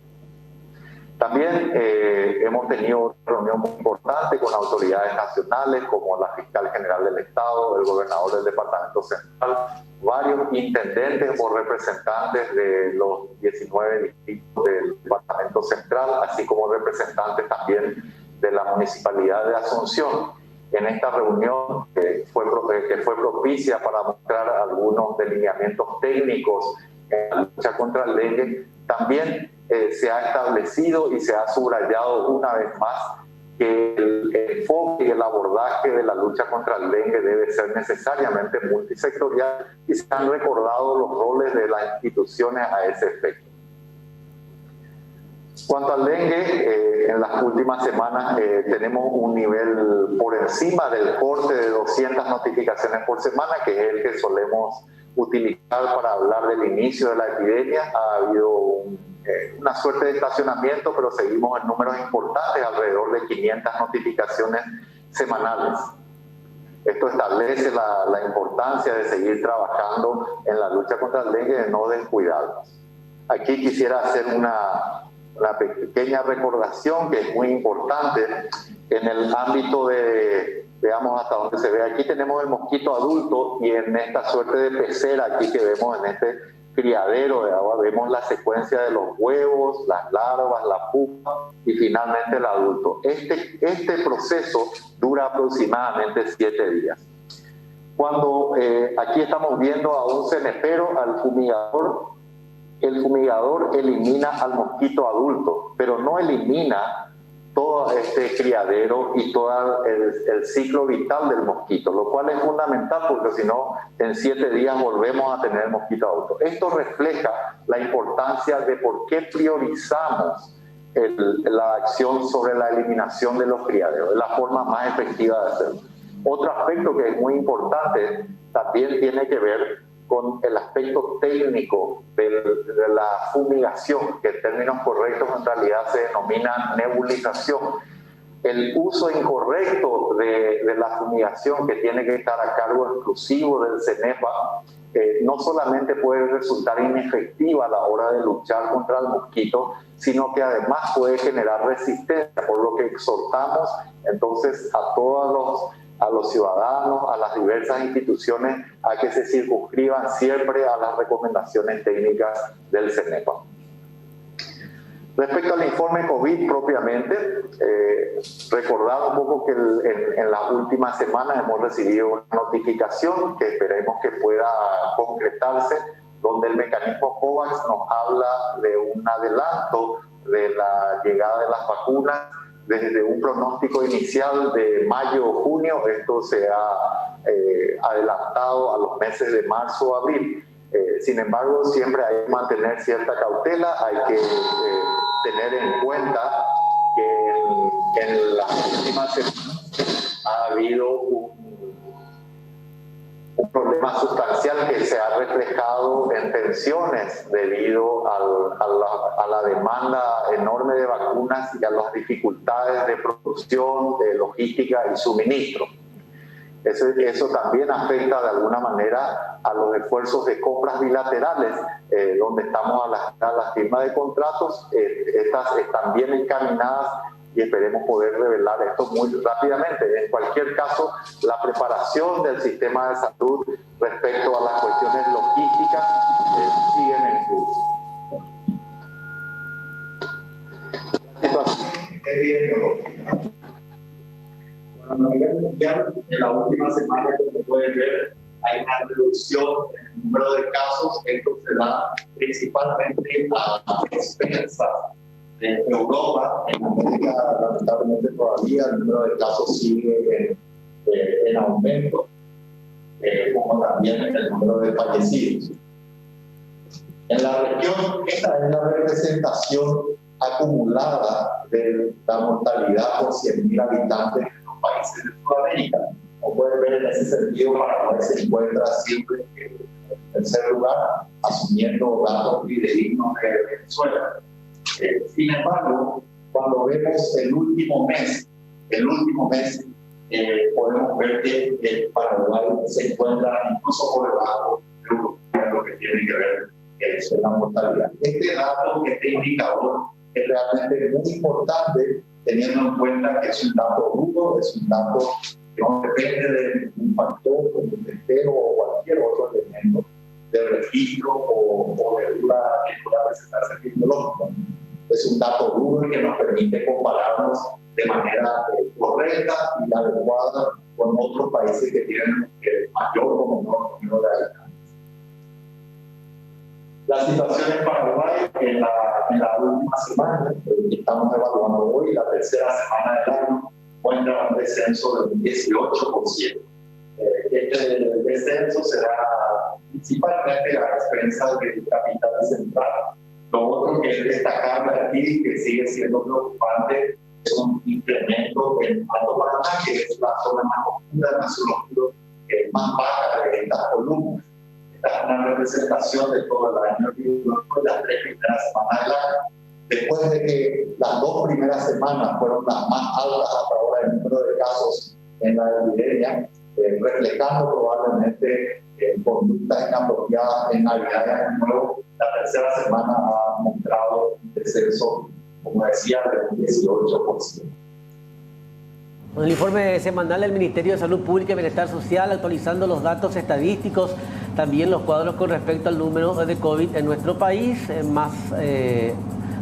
También hemos tenido una reunión muy importante con autoridades nacionales como la Fiscal General del Estado, el gobernador del Departamento Central, varios intendentes o representantes de los 19 distritos del Departamento Central, así como representantes también de la Municipalidad de Asunción. En esta reunión que fue propicia para mostrar algunos delineamientos técnicos en la lucha contra el dengue, también se ha establecido y se ha subrayado una vez más que el enfoque y el abordaje de la lucha contra el dengue debe ser necesariamente multisectorial, y se han recordado los roles de las instituciones a ese efecto. Cuanto al dengue, en las últimas semanas tenemos un nivel por encima del corte de 200 notificaciones por semana, que es el que solemos utilizar para hablar del inicio de la epidemia. Ha habido una suerte de estacionamiento, pero seguimos en números importantes, alrededor de 500 notificaciones semanales. Esto establece la importancia de seguir trabajando en la lucha contra el dengue, de no descuidarnos. Aquí quisiera hacer una pequeña recordación que es muy importante en el ámbito de, veamos hasta donde se ve, aquí tenemos el mosquito adulto, y en esta suerte de pecera aquí que vemos en este criadero de agua, vemos la secuencia de los huevos, las larvas, la pupa y finalmente el adulto. Este proceso dura aproximadamente 7 días. Cuando aquí estamos viendo a un cenefero, al fumigador, el fumigador elimina al mosquito adulto, pero no elimina todo este criadero y todo el ciclo vital del mosquito, lo cual es fundamental porque si no, en 7 días volvemos a tener mosquito adulto. Esto refleja la importancia de por qué priorizamos la acción sobre la eliminación de los criaderos, es la forma más efectiva de hacerlo. Otro aspecto que es muy importante también tiene que ver con el aspecto técnico de la fumigación, que en términos correctos en realidad se denomina nebulización. El uso incorrecto de la fumigación, que tiene que estar a cargo exclusivo del CENEPA, no solamente puede resultar inefectiva a la hora de luchar contra el mosquito, sino que además puede generar resistencia, por lo que exhortamos entonces a todos los ciudadanos, a las diversas instituciones, a que se circunscriban siempre a las recomendaciones técnicas del CENEPA. Respecto al informe COVID propiamente, recordar un poco que en las últimas semanas hemos recibido una notificación que esperemos que pueda concretarse, donde el mecanismo COVAX nos habla de un adelanto de la llegada de las vacunas. Desde un pronóstico inicial de mayo o junio, esto se ha adelantado a los meses de marzo o abril. Sin embargo, siempre hay que mantener cierta cautela, hay que tener en cuenta que en las últimas semanas ha habido un problema sustancial que se ha reflejado en tensiones debido a la demanda enorme de vacunas y a las dificultades de producción, de logística y suministro. Eso también afecta de alguna manera a los esfuerzos de compras bilaterales, donde estamos a la firma de contratos. Estas están bien encaminadas y esperemos poder revelar esto muy rápidamente. En cualquier caso, la preparación del sistema de salud respecto a las cuestiones logísticas siguen en curso. La situación epidemiológica. A nivel mundial, en la última semana, como pueden ver, hay una reducción en el número de casos. Esto se da principalmente a expensas de Europa. En América, lamentablemente, todavía el número de casos sigue en aumento, como también el número de fallecidos. En la región, esta es la representación acumulada de la mortalidad por 100.000 habitantes en los países de Sudamérica. Como pueden ver, en ese sentido, Paraguay se encuentra siempre en tercer lugar, asumiendo datos fidedignos de Venezuela. Sin embargo, cuando vemos el último mes, podemos ver que Paraguay se encuentra incluso por debajo de lo que tiene que ver con la mortalidad. Este dato, este indicador, es realmente muy importante, teniendo en cuenta que es un dato duro, es un dato que no depende de un factor como el testeo o cualquier otro elemento de registro o de duda que pueda presentarse epidemiológica. Es un dato duro y que nos permite compararnos de manera correcta y adecuada con otros países que tienen mayor o menor número de habitantes. La situación en Paraguay en la última semana, que estamos evaluando hoy, la tercera semana del año, muestra un descenso del 18%. Este descenso será principalmente a expensas del capital central. Lo otro que es destacable aquí, que sigue siendo preocupante, es un incremento en Alto Paraná, que es la zona más oscura, más baja de estas columnas. Esta es una representación de todo el año, de las 3 primeras semanas del año. Después de que las 2 primeras semanas fueron las más altas hasta ahora en número de casos en la epidemia, reflejando probablemente conductas inapropiadas en Navidad y Año Nuevo, la tercera semana ha mostrado un descenso, como decía, del 18%. Con el informe semanal del Ministerio de Salud Pública y Bienestar Social, actualizando los datos estadísticos, también los cuadros con respecto al número de COVID en nuestro país, más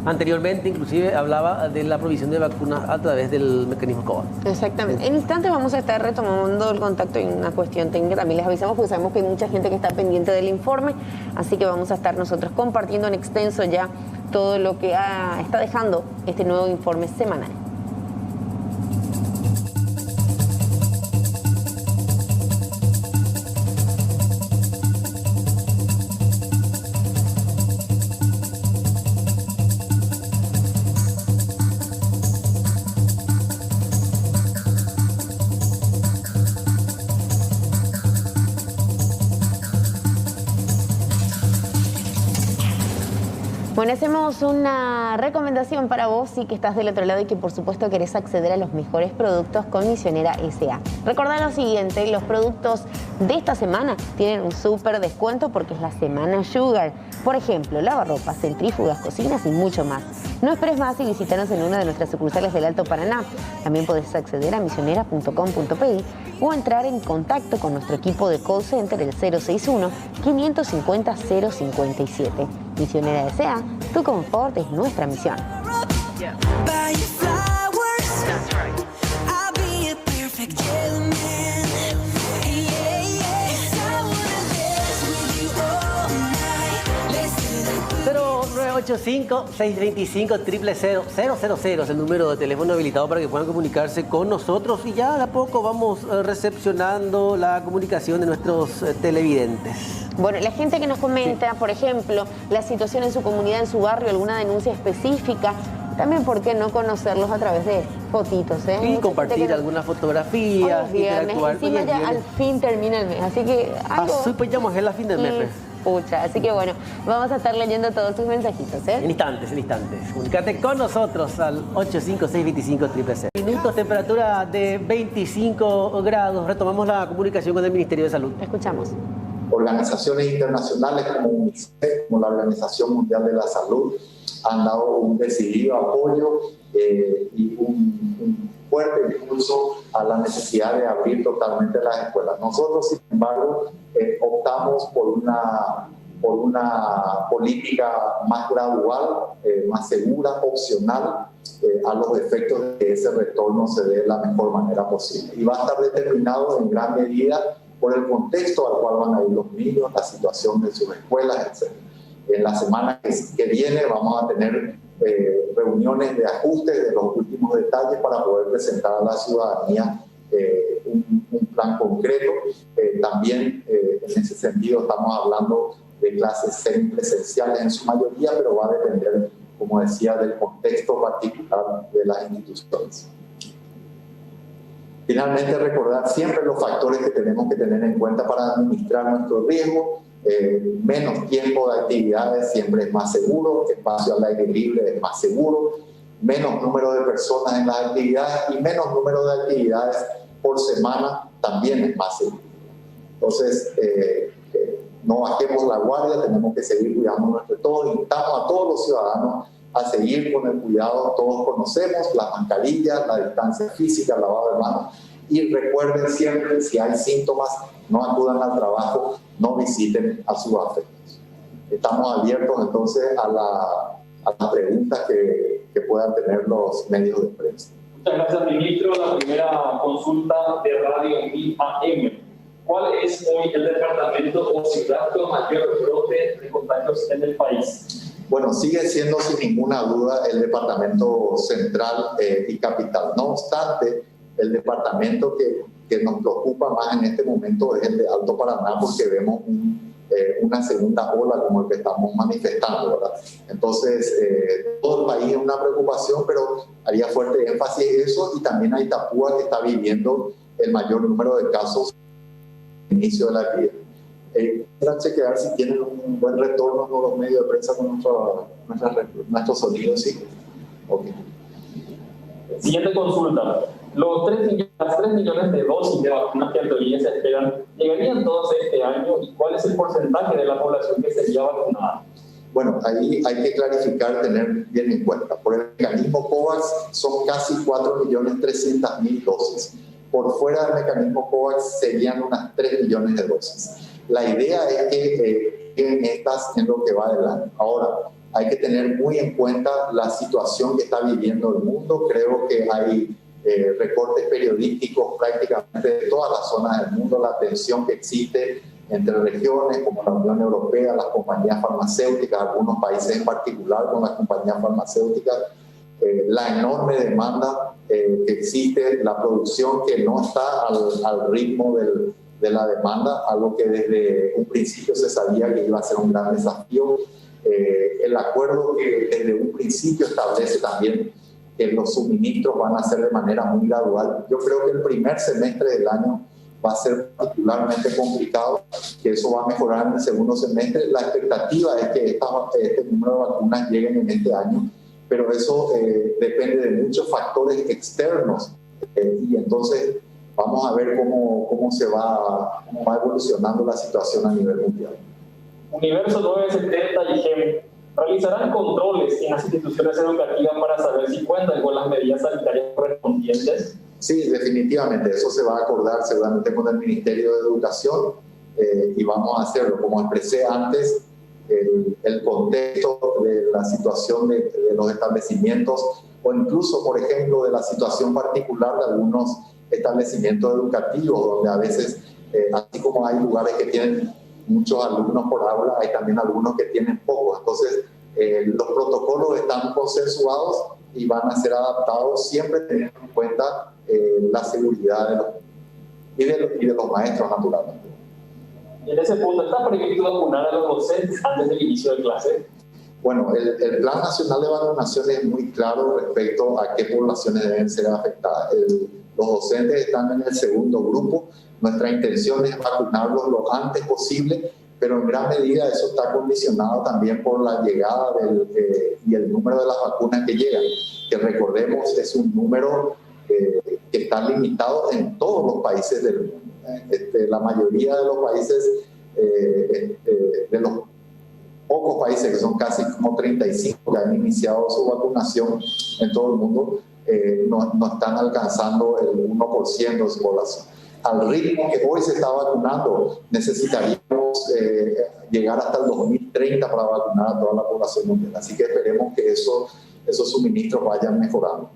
Anteriormente, inclusive, hablaba de la provisión de vacunas a través del mecanismo COVAX. Exactamente. En instantes vamos a estar retomando el contacto en una cuestión técnica. También les avisamos porque sabemos que hay mucha gente que está pendiente del informe, así que vamos a estar nosotros compartiendo en extenso ya todo lo que está dejando este nuevo informe semanal. Bueno, hacemos una recomendación para vos, sí que estás del otro lado y que por supuesto querés acceder a los mejores productos con Misionera S.A. Recordá lo siguiente, los productos de esta semana tienen un súper descuento porque es la semana Sugar. Por ejemplo, lavarropas, centrífugas, cocinas y mucho más. No esperes más y visítanos en una de nuestras sucursales del Alto Paraná. También podés acceder a misionera.com.pi o entrar en contacto con nuestro equipo de call center el 061-550-057. Misionera S.A., tu confort es nuestra misión. Pero 985-625-000 es el número de teléfono habilitado para que puedan comunicarse con nosotros y ya de a poco vamos recepcionando la comunicación de nuestros televidentes. Bueno, la gente que nos comenta, por ejemplo, la situación en su comunidad, en su barrio, alguna denuncia específica, también por qué no conocerlos a través de fotitos, y compartir algunas fotografías, interactuar. Encima ya al fin termina el mes, así que algo... pues ya es la fin del mes. Pucha, así que bueno, vamos a estar leyendo todos sus mensajitos, En instantes. Comunicate con nosotros al 856-25-000. Minutos, temperatura de 25 grados. Retomamos la comunicación con el Ministerio de Salud. Escuchamos. Organizaciones internacionales como UNICEF, como la Organización Mundial de la Salud, han dado un decidido apoyo y un fuerte impulso a la necesidad de abrir totalmente las escuelas. Nosotros, sin embargo, optamos por una política más gradual, más segura, opcional, a los efectos de que ese retorno se dé de la mejor manera posible. Y va a estar determinado en gran medida por el contexto al cual van a ir los niños, la situación de sus escuelas, etc. En la semana que viene vamos a tener reuniones de ajustes de los últimos detalles para poder presentar a la ciudadanía un plan concreto. También en ese sentido estamos hablando de clases semipresenciales en su mayoría, pero va a depender, como decía, del contexto particular de las instituciones. Finalmente, recordar siempre los factores que tenemos que tener en cuenta para administrar nuestro riesgo. Menos tiempo de actividades siempre es más seguro, espacio al aire libre es más seguro, menos número de personas en las actividades y menos número de actividades por semana también es más seguro. Entonces, no bajemos la guardia, tenemos que seguir cuidándonos de todos. Invitamos a todos los ciudadanos a seguir con el cuidado. Todos conocemos las mascarillas, la distancia física, el lavado de manos. Y recuerden siempre, si hay síntomas, no acudan al trabajo, no visiten a sus afectos. Estamos abiertos entonces a las preguntas que puedan tener los medios de prensa. Muchas gracias, ministro. La primera consulta de Radio 1000 AM. ¿Cuál es hoy el departamento o ciudad con mayor brote de contagios en el país? Bueno, sigue siendo sin ninguna duda el departamento central y capital. No obstante, el departamento que nos preocupa más en este momento es el de Alto Paraná, porque vemos una segunda ola como el que estamos manifestando, ¿verdad? Entonces, todo el país es una preocupación, pero haría fuerte énfasis en eso, y también a Itapúa, que está viviendo el mayor número de casos al inicio de la epidemia. Quisiera chequear si tienen un buen retorno con los medios de prensa con nuestros sonidos, ¿sí? Okay. Siguiente consulta. Las 3 millones de dosis de vacunas que en teoría se esperan, ¿llegarían todos este año? ¿Y cuál es el porcentaje de la población que sería vacunada? Bueno, ahí hay que clarificar, tener bien en cuenta. Por el mecanismo COVAX son casi 4.300.000 dosis. Por fuera del mecanismo COVAX serían unas 3 millones de dosis. La idea es que lleguen estas en lo que va adelante. Ahora, hay que tener muy en cuenta la situación que está viviendo el mundo. Creo que hay recortes periodísticos prácticamente de todas las zonas del mundo, la tensión que existe entre regiones como la Unión Europea, las compañías farmacéuticas, algunos países en particular con las compañías farmacéuticas, la enorme demanda que existe, la producción que no está al ritmo de la demanda, algo que desde un principio se sabía que iba a ser un gran desafío. El acuerdo que desde un principio establece también que los suministros van a ser de manera muy gradual. Yo creo que el primer semestre del año va a ser particularmente complicado, que eso va a mejorar en el segundo semestre. La expectativa es que este número de vacunas lleguen en este año, pero eso depende de muchos factores externos y entonces vamos a ver cómo va evolucionando la situación a nivel mundial. Universo 970 y GEM realizarán controles en las instituciones educativas para saber si cuentan con las medidas sanitarias correspondientes. Sí, definitivamente. Eso se va a acordar seguramente con el Ministerio de Educación y vamos a hacerlo. Como expresé antes, el contexto de la situación de los establecimientos o incluso, por ejemplo, de la situación particular de algunos establecimientos educativos, donde a veces, así como hay lugares que tienen muchos alumnos por aula, hay también algunos que tienen pocos. Entonces, los protocolos están consensuados y van a ser adaptados siempre teniendo en cuenta la seguridad de los maestros, naturalmente. En ese punto, ¿está previsto vacunar a los docentes antes del inicio de clase? Bueno, el Plan Nacional de Vacunación es muy claro respecto a qué poblaciones deben ser afectadas. Los docentes están en el segundo grupo. Nuestra intención es vacunarlos lo antes posible, pero en gran medida eso está condicionado también por la llegada y el número de las vacunas que llegan, que recordemos es un número que está limitado en todos los países del mundo. La mayoría de los países, de los pocos países, que son casi como 35 que han iniciado su vacunación en todo el mundo, no están alcanzando el 1% de su población. Al ritmo que hoy se está vacunando, necesitaríamos llegar hasta el 2030 para vacunar a toda la población mundial. Así que esperemos que esos suministros vayan mejorando.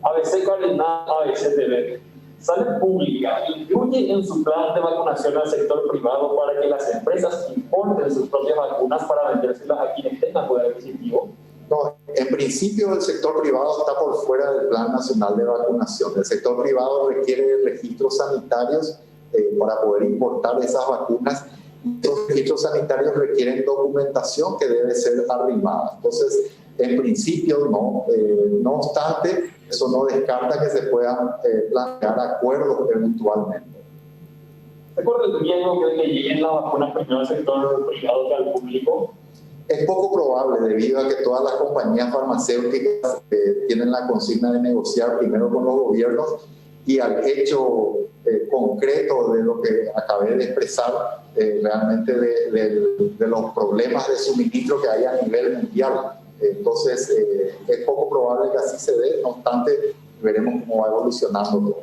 ABC Cardenal, ABCTV. Salud Pública incluye en su plan de vacunación al sector privado para que las empresas importen sus propias vacunas para vendérselas a quienes tengan poder adquisitivo. No, en principio el sector privado está por fuera del Plan Nacional de Vacunación. El sector privado requiere registros sanitarios para poder importar esas vacunas. Esos registros sanitarios requieren documentación que debe ser arrimada. Entonces, en principio no. No obstante, eso no descarta que se puedan plantear acuerdos eventualmente. ¿Se corre el riesgo de que lleguen las vacunas primero al sector privado que al público? Es poco probable debido a que todas las compañías farmacéuticas tienen la consigna de negociar primero con los gobiernos y al hecho concreto de lo que acabé de expresar, realmente de los problemas de suministro que hay a nivel mundial. Entonces, es poco probable que así se dé, no obstante, veremos cómo va evolucionando todo.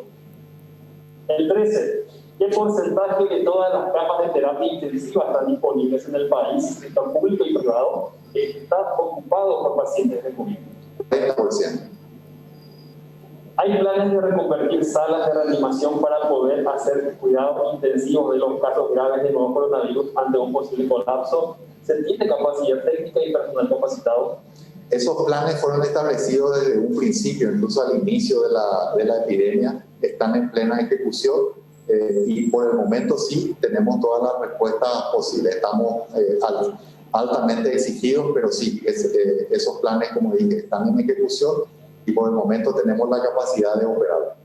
El 13. ¿Qué porcentaje de todas las camas de terapia intensiva están disponibles en el país, sector público y privado, está ocupado por pacientes de COVID? 30%. ¿Hay planes de reconvertir salas de reanimación para poder hacer cuidados intensivos de los casos graves de nuevo coronavirus ante un posible colapso? ¿Se tiene capacidad técnica y personal capacitado? Esos planes fueron establecidos desde un principio, incluso al inicio de la epidemia, están en plena ejecución y por el momento sí tenemos todas las respuestas posibles. Estamos altamente exigidos, pero sí, esos planes, como dije, están en ejecución y por el momento tenemos la capacidad de operar.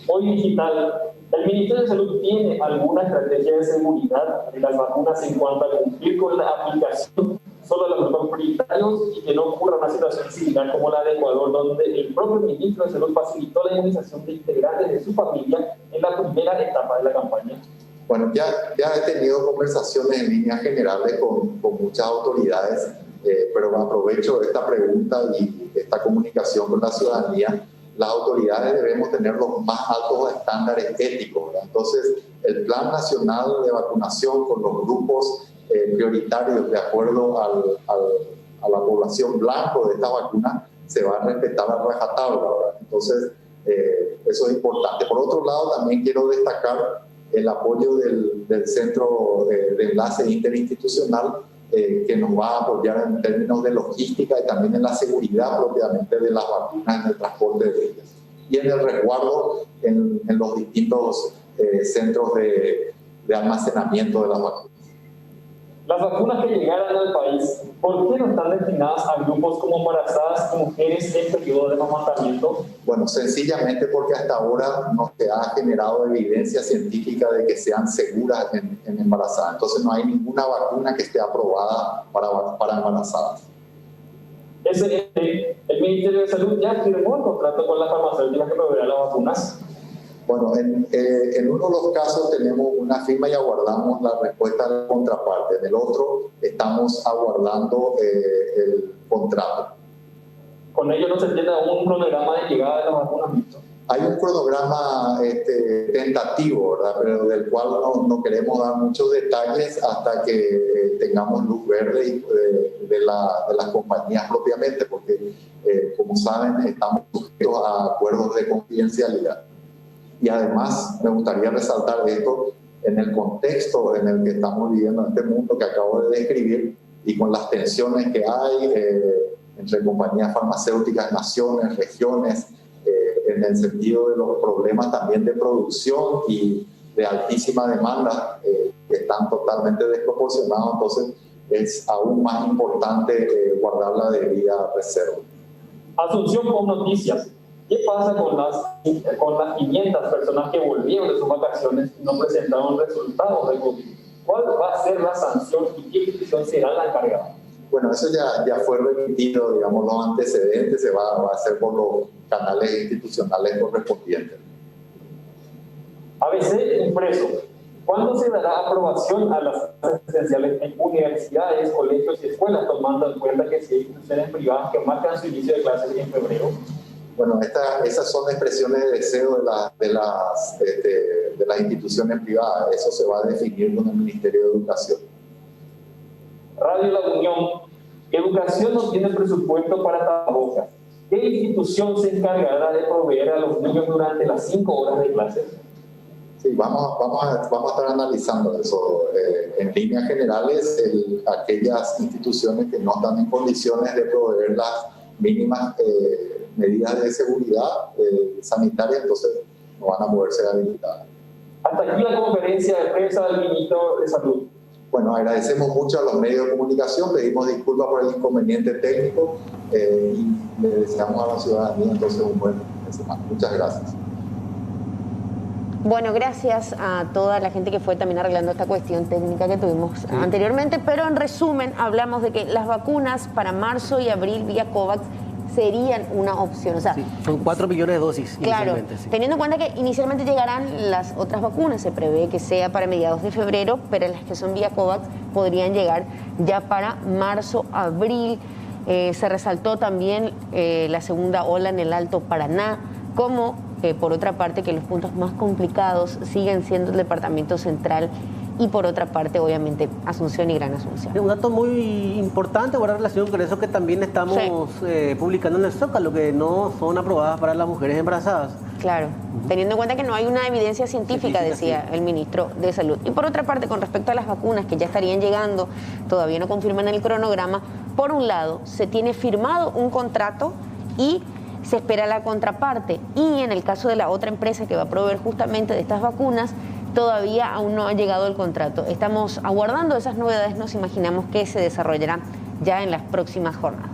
Hoy digital, ¿el Ministerio de Salud tiene alguna estrategia de seguridad de las vacunas en cuanto a cumplir con la aplicación solo a los grupos prioritarios y que no ocurra una situación similar como la de Ecuador, donde el propio Ministro de Salud facilitó la inmunización de integrantes de su familia en la primera etapa de la campaña? Bueno, ya he tenido conversaciones en líneas generales con muchas autoridades, pero aprovecho esta pregunta y esta comunicación con la ciudadanía. Las autoridades debemos tener los más altos estándares éticos, ¿verdad? Entonces, el Plan Nacional de Vacunación con los grupos prioritarios de acuerdo a la población blanco de esta vacuna se va a respetar a rajatabla, ¿verdad? Entonces, eso es importante. Por otro lado, también quiero destacar el apoyo del Centro de Enlace Interinstitucional que nos va a apoyar en términos de logística y también en la seguridad propiamente de las vacunas, en el transporte de ellas y en el resguardo en los distintos centros de almacenamiento de las vacunas. Las vacunas que llegaran al país, ¿por qué no están destinadas a grupos como embarazadas y mujeres en periodo de amamantamiento? Bueno, sencillamente porque hasta ahora no se ha generado evidencia científica de que sean seguras en embarazadas. Entonces no hay ninguna vacuna que esté aprobada para embarazadas. ¿El Ministerio de Salud ya firmó el contrato con las farmacéuticas que proveerán las vacunas? Bueno, en uno de los casos tenemos una firma y aguardamos la respuesta de la contraparte. En el otro estamos aguardando el contrato. ¿Con ello no se tiene un cronograma de llegada de las vacunas? Hay un cronograma tentativo, ¿verdad? Pero del cual no queremos dar muchos detalles hasta que tengamos luz verde de las compañías propiamente, porque como saben estamos sujetos a acuerdos de confidencialidad. Y además me gustaría resaltar esto en el contexto en el que estamos viviendo, en este mundo que acabo de describir, y con las tensiones que hay entre compañías farmacéuticas, naciones, regiones, en el sentido de los problemas también de producción y de altísima demanda que están totalmente desproporcionados. Entonces es aún más importante guardar la debida reserva. Asunción con noticias. ¿Qué pasa con las 500 personas que volvieron de sus vacaciones y no presentaron resultados del COVID? ¿Cuál va a ser la sanción y qué institución será la encargada? Bueno, eso ya fue repetido, digamos, los antecedentes se va a hacer por los canales institucionales correspondientes. ABC impreso. ¿Cuándo se dará aprobación a las clases presenciales en universidades, colegios y escuelas, tomando en cuenta que si hay instituciones privadas que marcan su inicio de clases en febrero? Bueno, esas son expresiones de deseo de las instituciones privadas. Eso se va a definir con el Ministerio de Educación. Radio La Unión. Educación no tiene presupuesto para tapabocas. ¿Qué institución se encargará de proveer a los niños durante las 5 horas de clases? Sí, vamos a estar analizando eso. En líneas generales, aquellas instituciones que no están en condiciones de proveer las mínimas medidas de seguridad sanitaria, entonces no van a poder ser habilitadas. Hasta aquí la conferencia de prensa del Ministro de Salud. Bueno, agradecemos mucho a los medios de comunicación, pedimos disculpas por el inconveniente técnico y le deseamos a la ciudadanía entonces un buen fin de semana. Muchas gracias. Bueno, gracias a toda la gente que fue también arreglando esta cuestión técnica que tuvimos anteriormente, pero en resumen hablamos de que las vacunas para marzo y abril vía COVAX serían una opción. O sea, son 4 millones de dosis. Claro, teniendo en cuenta que inicialmente llegarán las otras vacunas, se prevé que sea para mediados de febrero, pero las que son vía COVAX podrían llegar ya para marzo, abril. Se resaltó también la segunda ola en el Alto Paraná, como por otra parte que los puntos más complicados siguen siendo el Departamento Central y por otra parte, obviamente, Asunción y Gran Asunción. Un dato muy importante guardar relación con eso que también estamos publicando en el Zócalo, que no son aprobadas para las mujeres embarazadas. Claro, teniendo en cuenta que no hay una evidencia científica, decía el ministro de Salud. Y por otra parte, con respecto a las vacunas que ya estarían llegando, todavía no confirman el cronograma, por un lado, se tiene firmado un contrato y se espera la contraparte. Y en el caso de la otra empresa que va a proveer justamente de estas vacunas, todavía aún no ha llegado el contrato. Estamos aguardando esas novedades, nos imaginamos que se desarrollarán ya en las próximas jornadas.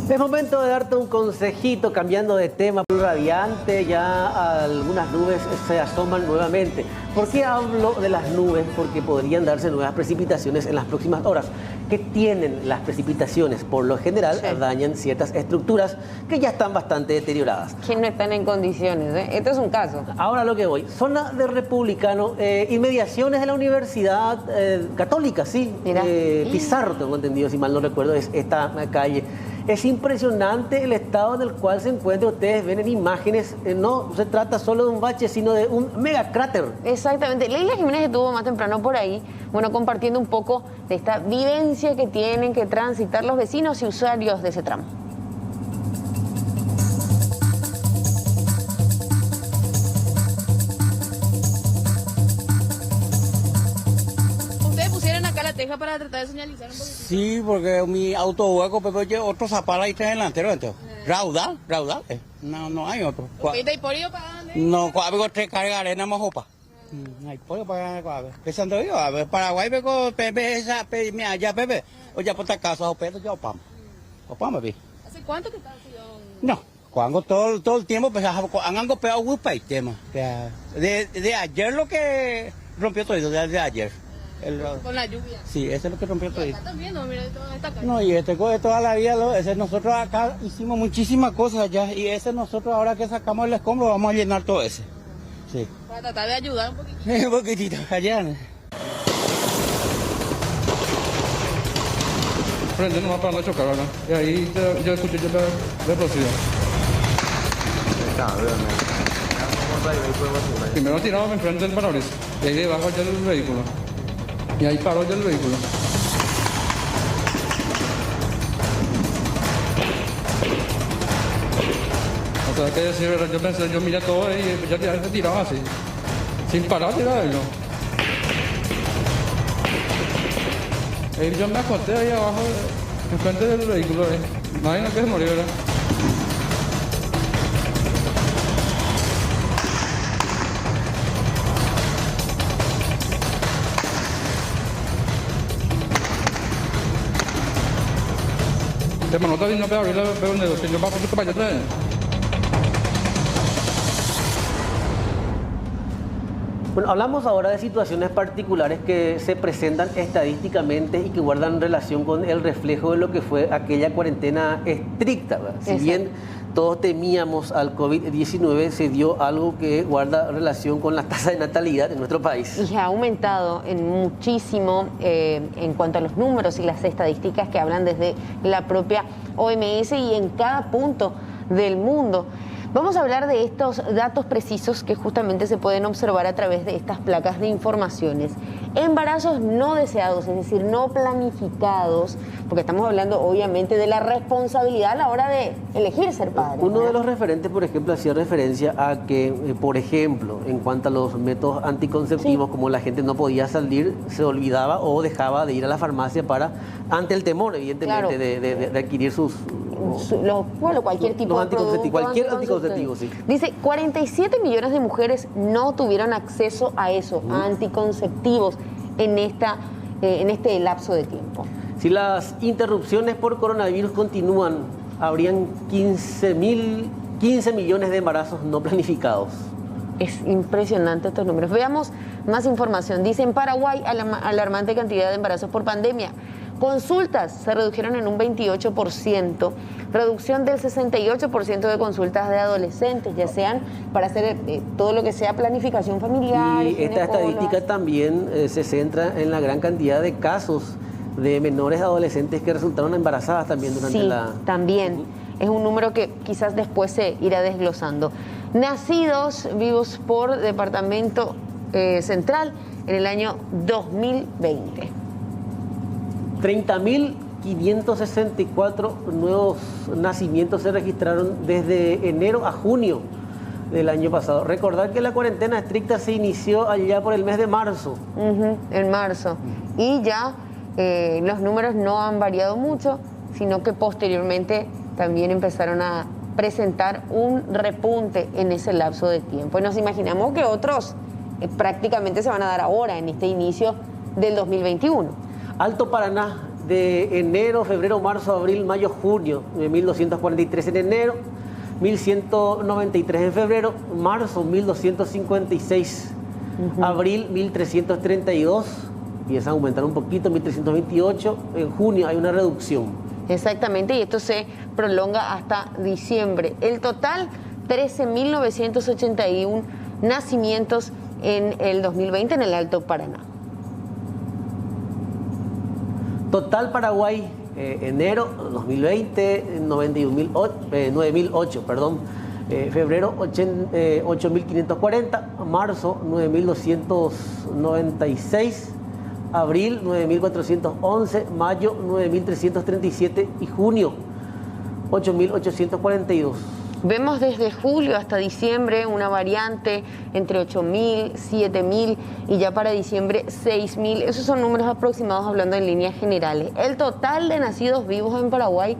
Es momento de darte un consejito, cambiando de tema. Radiante, ya algunas nubes se asoman nuevamente. ¿Por qué hablo de las nubes? Porque podrían darse nuevas precipitaciones en las próximas horas. ¿Qué tienen las precipitaciones? Por lo general dañan ciertas estructuras que ya están bastante deterioradas. Que no están en condiciones, ¿eh? Esto es un caso. Ahora lo que voy. Zona de Republicano, inmediaciones de la Universidad Católica, sí. Pizarro, tengo entendido, si mal no recuerdo, es esta calle. Es impresionante el estado en el cual se encuentra. Ustedes ven en imágenes, no se trata solo de un bache, sino de un mega cráter. Exactamente. Leila Jiménez estuvo más temprano por ahí, bueno, compartiendo un poco de esta vivencia que tienen que transitar los vecinos y usuarios de ese tramo. Para tratar de señalizar un poquito. Sí, porque mi auto hueco, pero otro zapala y tres delantero, entonces. Raudal. No hay otro. ¿Y por ello para dónde? No, cuando tres carga arena más opa. No hay pollo para cuave. Pensando yo, a ver, Paraguay, pero pepe esa, me allá pepe. O ya por casa, o pedo, ya opama. Opama, vi. ¿Hace cuánto que está así? No, cuando todo el tiempo, pues, han golpeado un tema. De ayer lo que rompió todo, de ayer. Con la lluvia. Sí, eso es lo que rompió todo. Acá también, no, mira, toda esta calle. No, y de toda la vida, nosotros acá hicimos muchísimas cosas ya, y nosotros ahora que sacamos el escombro vamos a llenar todo ese. Sí. Para tratar de ayudar un poquito. Un poquitito, allá. Prende nomás para no chocar, ¿verdad? Y ahí yo escuché la velocidad. Primero tiraba enfrente del parabrisas, y ahí debajo ya el vehículo. Y ahí paró ya el vehículo. O sea, que decir, yo pensé, yo miré todo y ya se tiraba así. Sin parar, tirarlo. Y yo me acosté ahí abajo, enfrente del vehículo. Imagina que se murió, ¿verdad? Hermano, está bien, no puedo abrir la veo un dedo, que yo paso para allá atrás. Bueno, hablamos ahora de situaciones particulares que se presentan estadísticamente y que guardan relación con el reflejo de lo que fue aquella cuarentena estricta, ¿verdad? Si bien todos temíamos al COVID-19, se dio algo que guarda relación con la tasa de natalidad en nuestro país. Y ha aumentado en muchísimo en cuanto a los números y las estadísticas que hablan desde la propia OMS y en cada punto del mundo. Vamos a hablar de estos datos precisos que justamente se pueden observar a través de estas placas de informaciones. Embarazos no deseados, es decir, no planificados, porque estamos hablando obviamente de la responsabilidad a la hora de elegir ser padre. Uno de los referentes, por ejemplo, hacía referencia a que, por ejemplo, en cuanto a los métodos anticonceptivos, como la gente no podía salir, se olvidaba o dejaba de ir a la farmacia ante el temor, evidentemente, de adquirir sus... cualquier tipo de producto, cualquier anticonceptivo, sí. Dice, 47 millones de mujeres no tuvieron acceso a eso, a anticonceptivos, en este lapso de tiempo. Si las interrupciones por coronavirus continúan, habrían 15 millones de embarazos no planificados. Es impresionante estos números. Veamos más información. Dice, en Paraguay, alarmante cantidad de embarazos por pandemia. Consultas se redujeron en un 28%, reducción del 68% de consultas de adolescentes, ya sean para hacer todo lo que sea planificación familiar. Y esta estadística también se centra en la gran cantidad de casos de menores adolescentes que resultaron embarazadas también durante también. Es un número que quizás después se irá desglosando. Nacidos vivos por departamento central en el año 2020. 30.564 nuevos nacimientos se registraron desde enero a junio del año pasado. Recordar que la cuarentena estricta se inició allá por el mes de marzo. En marzo. Y ya los números no han variado mucho, sino que posteriormente también empezaron a presentar un repunte en ese lapso de tiempo. Y nos imaginamos que otros prácticamente se van a dar ahora, en este inicio del 2021. Alto Paraná, de enero, febrero, marzo, abril, mayo, junio, 1.243 en enero, 1.193 en febrero, marzo, 1.256, abril, 1.332, empieza a aumentar un poquito, 1.328, en junio hay una reducción. Exactamente, y esto se prolonga hasta diciembre. El total, 13.981 nacimientos en el 2020 en el Alto Paraná. Total Paraguay, Enero 2020, 9.008, perdón. Febrero 8.540, marzo 9.296, abril 9.411, mayo 9.337 y junio 8.842. Vemos desde julio hasta diciembre una variante entre 8.000, 7.000 y ya para diciembre 6.000. Esos son números aproximados hablando en líneas generales. El total de nacidos vivos en Paraguay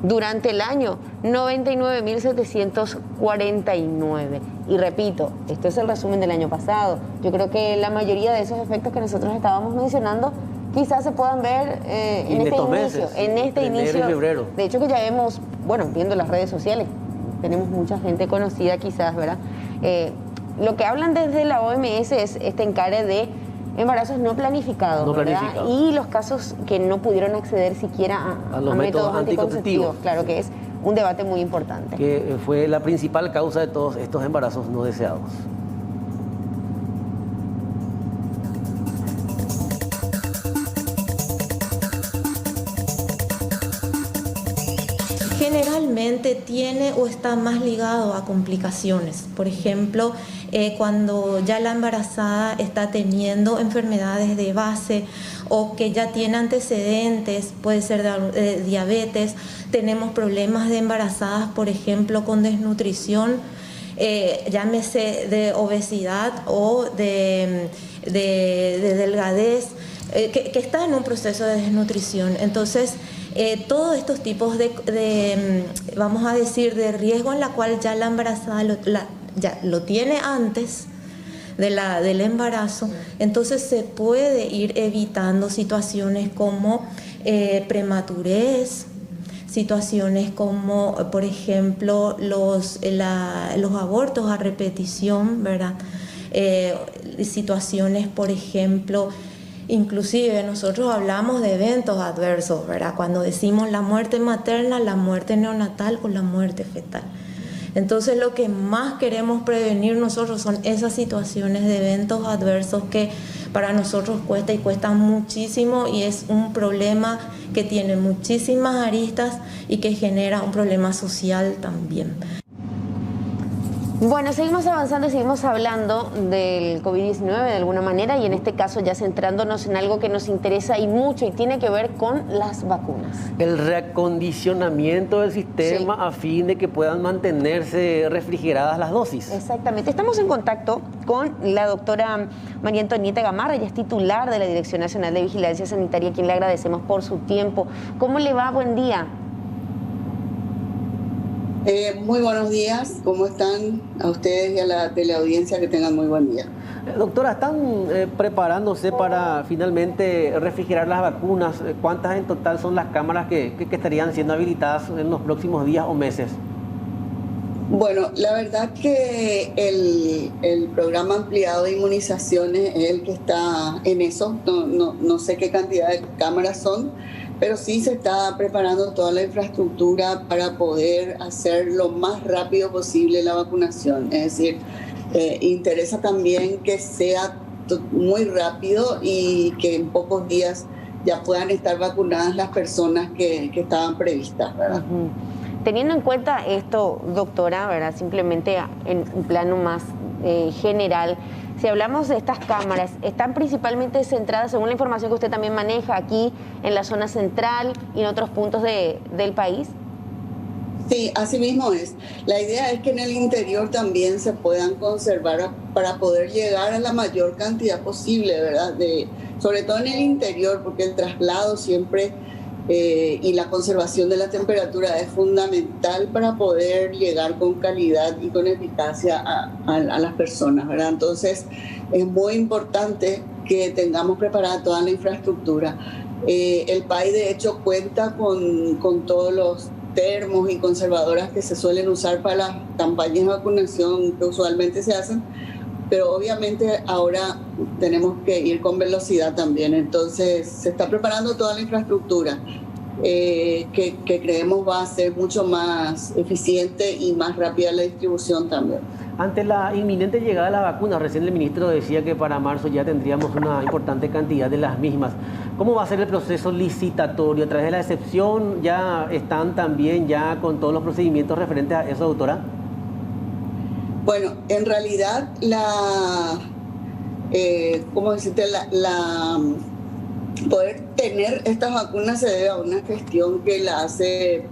durante el año, 99.749. Y repito, esto es el resumen del año pasado. Yo creo que la mayoría de esos efectos que nosotros estábamos mencionando quizás se puedan ver en este inicio, febrero. De hecho que ya vemos, bueno, viendo las redes sociales, tenemos mucha gente conocida quizás, ¿verdad? Lo que hablan desde la OMS es este encare de embarazos no planificados, ¿verdad? Y los casos que no pudieron acceder siquiera a los métodos anticonceptivos. Claro que es un debate muy importante. Que fue la principal causa de todos estos embarazos no deseados. Generalmente tiene o está más ligado a complicaciones. Por ejemplo, cuando ya la embarazada está teniendo enfermedades de base o que ya tiene antecedentes, puede ser de diabetes, tenemos problemas de embarazadas, por ejemplo, con desnutrición, llámese de obesidad o de delgadez, que está en un proceso de desnutrición. Entonces, todos estos tipos de, vamos a decir, de riesgo en la cual ya la embarazada ya lo tiene antes del embarazo, entonces se puede ir evitando situaciones como prematurez, situaciones como, por ejemplo, los abortos a repetición, ¿verdad? Situaciones, por ejemplo, inclusive nosotros hablamos de eventos adversos, ¿verdad? Cuando decimos la muerte materna, la muerte neonatal o la muerte fetal. Entonces lo que más queremos prevenir nosotros son esas situaciones de eventos adversos que para nosotros cuesta y cuesta muchísimo y es un problema que tiene muchísimas aristas y que genera un problema social también. Bueno, seguimos avanzando y seguimos hablando del COVID-19 de alguna manera y en este caso ya centrándonos en algo que nos interesa y mucho y tiene que ver con las vacunas. El reacondicionamiento del sistema a fin de que puedan mantenerse refrigeradas las dosis. Exactamente. Estamos en contacto con la doctora María Antonieta Gamarra, ella es titular de la Dirección Nacional de Vigilancia Sanitaria, a quien le agradecemos por su tiempo. ¿Cómo le va? Buen día. Muy buenos días, ¿cómo están? A ustedes y a la teleaudiencia, que tengan muy buen día. Doctora, ¿están preparándose para finalmente refrigerar las vacunas? ¿Cuántas en total son las cámaras que estarían siendo habilitadas en los próximos días o meses? Bueno, la verdad que el programa ampliado de inmunizaciones es el que está en eso. No sé qué cantidad de cámaras son, pero sí se está preparando toda la infraestructura para poder hacer lo más rápido posible la vacunación. Es decir, interesa también que sea muy rápido y que en pocos días ya puedan estar vacunadas las personas que estaban previstas, ¿verdad? Teniendo en cuenta esto, doctora, ¿verdad? Simplemente en un plano más general, si hablamos de estas cámaras, ¿están principalmente centradas, según la información que usted también maneja, aquí en la zona central y en otros puntos del país? Sí, así mismo es. La idea es que en el interior también se puedan conservar para poder llegar a la mayor cantidad posible, ¿verdad? Sobre todo en el interior, porque el traslado siempre y la conservación de la temperatura es fundamental para poder llegar con calidad y con eficacia a las personas, ¿verdad? Entonces es muy importante que tengamos preparada toda la infraestructura. El país de hecho cuenta con todos los termos y conservadoras que se suelen usar para las campañas de vacunación que usualmente se hacen, pero obviamente ahora tenemos que ir con velocidad también. Entonces se está preparando toda la infraestructura que creemos va a ser mucho más eficiente y más rápida la distribución también. Ante la inminente llegada de las vacunas, recién el ministro decía que para marzo ya tendríamos una importante cantidad de las mismas. ¿Cómo va a ser el proceso licitatorio? ¿A través de la excepción ya están también ya con todos los procedimientos referentes a eso, doctora? Bueno, en realidad poder tener estas vacunas se debe a una gestión que la hace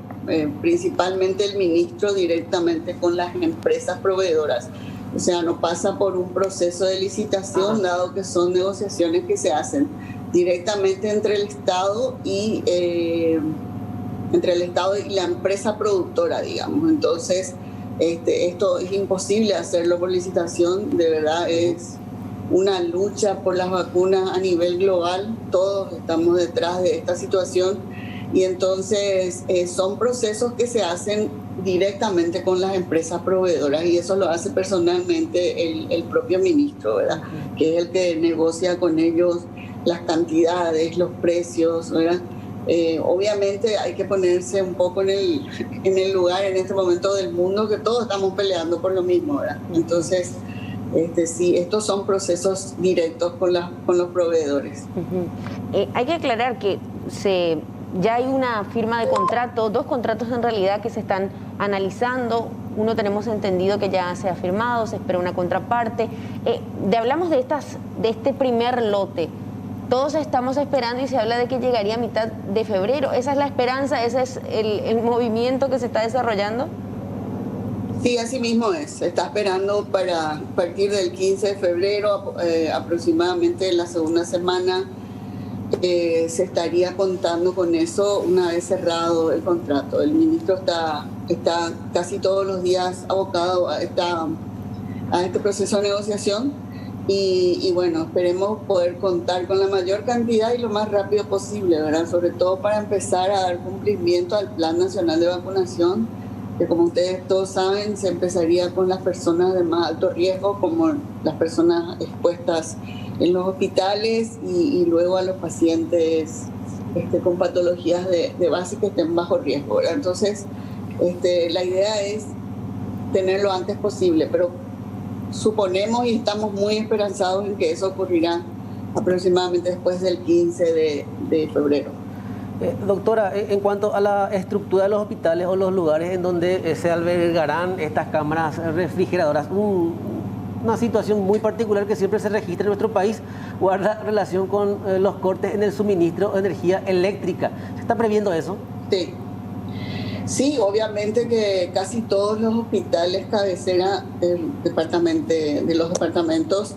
principalmente el ministro directamente con las empresas proveedoras. O sea, no pasa por un proceso de licitación, dado que son negociaciones que se hacen directamente entre el Estado y la empresa productora, digamos. Entonces, esto es imposible hacerlo por licitación, de verdad es una lucha por las vacunas a nivel global, todos estamos detrás de esta situación y entonces son procesos que se hacen directamente con las empresas proveedoras y eso lo hace personalmente el propio ministro, ¿verdad? Que es el que negocia con ellos las cantidades, los precios, ¿verdad? Obviamente hay que ponerse un poco en el lugar en este momento del mundo que todos estamos peleando por lo mismo, ¿verdad? Entonces, sí, estos son procesos directos con los proveedores. Hay que aclarar que ya hay una firma de contrato, 2 contratos en realidad que se están analizando. Uno tenemos entendido que ya se ha firmado, se espera una contraparte. Hablamos de este primer lote. Todos estamos esperando y se habla de que llegaría a mitad de febrero. ¿Esa es la esperanza? ¿Ese es el movimiento que se está desarrollando? Sí, así mismo es. Se está esperando para partir del 15 de febrero, aproximadamente la segunda semana, se estaría contando con eso una vez cerrado el contrato. El ministro está casi todos los días abocado a este proceso de negociación. Y bueno, esperemos poder contar con la mayor cantidad y lo más rápido posible, ¿verdad? Sobre todo para empezar a dar cumplimiento al Plan Nacional de Vacunación, que como ustedes todos saben, se empezaría con las personas de más alto riesgo, como las personas expuestas en los hospitales y luego a los pacientes con patologías de base que estén bajo riesgo, ¿verdad? Entonces, la idea es tener lo antes posible, pero suponemos y estamos muy esperanzados en que eso ocurrirá aproximadamente después del 15 de febrero. Doctora, en cuanto a la estructura de los hospitales o los lugares en donde se albergarán estas cámaras refrigeradoras, una situación muy particular que siempre se registra en nuestro país guarda relación con los cortes en el suministro de energía eléctrica. ¿Se está previendo eso? Sí. Sí, obviamente que casi todos los hospitales cabecera de los departamentos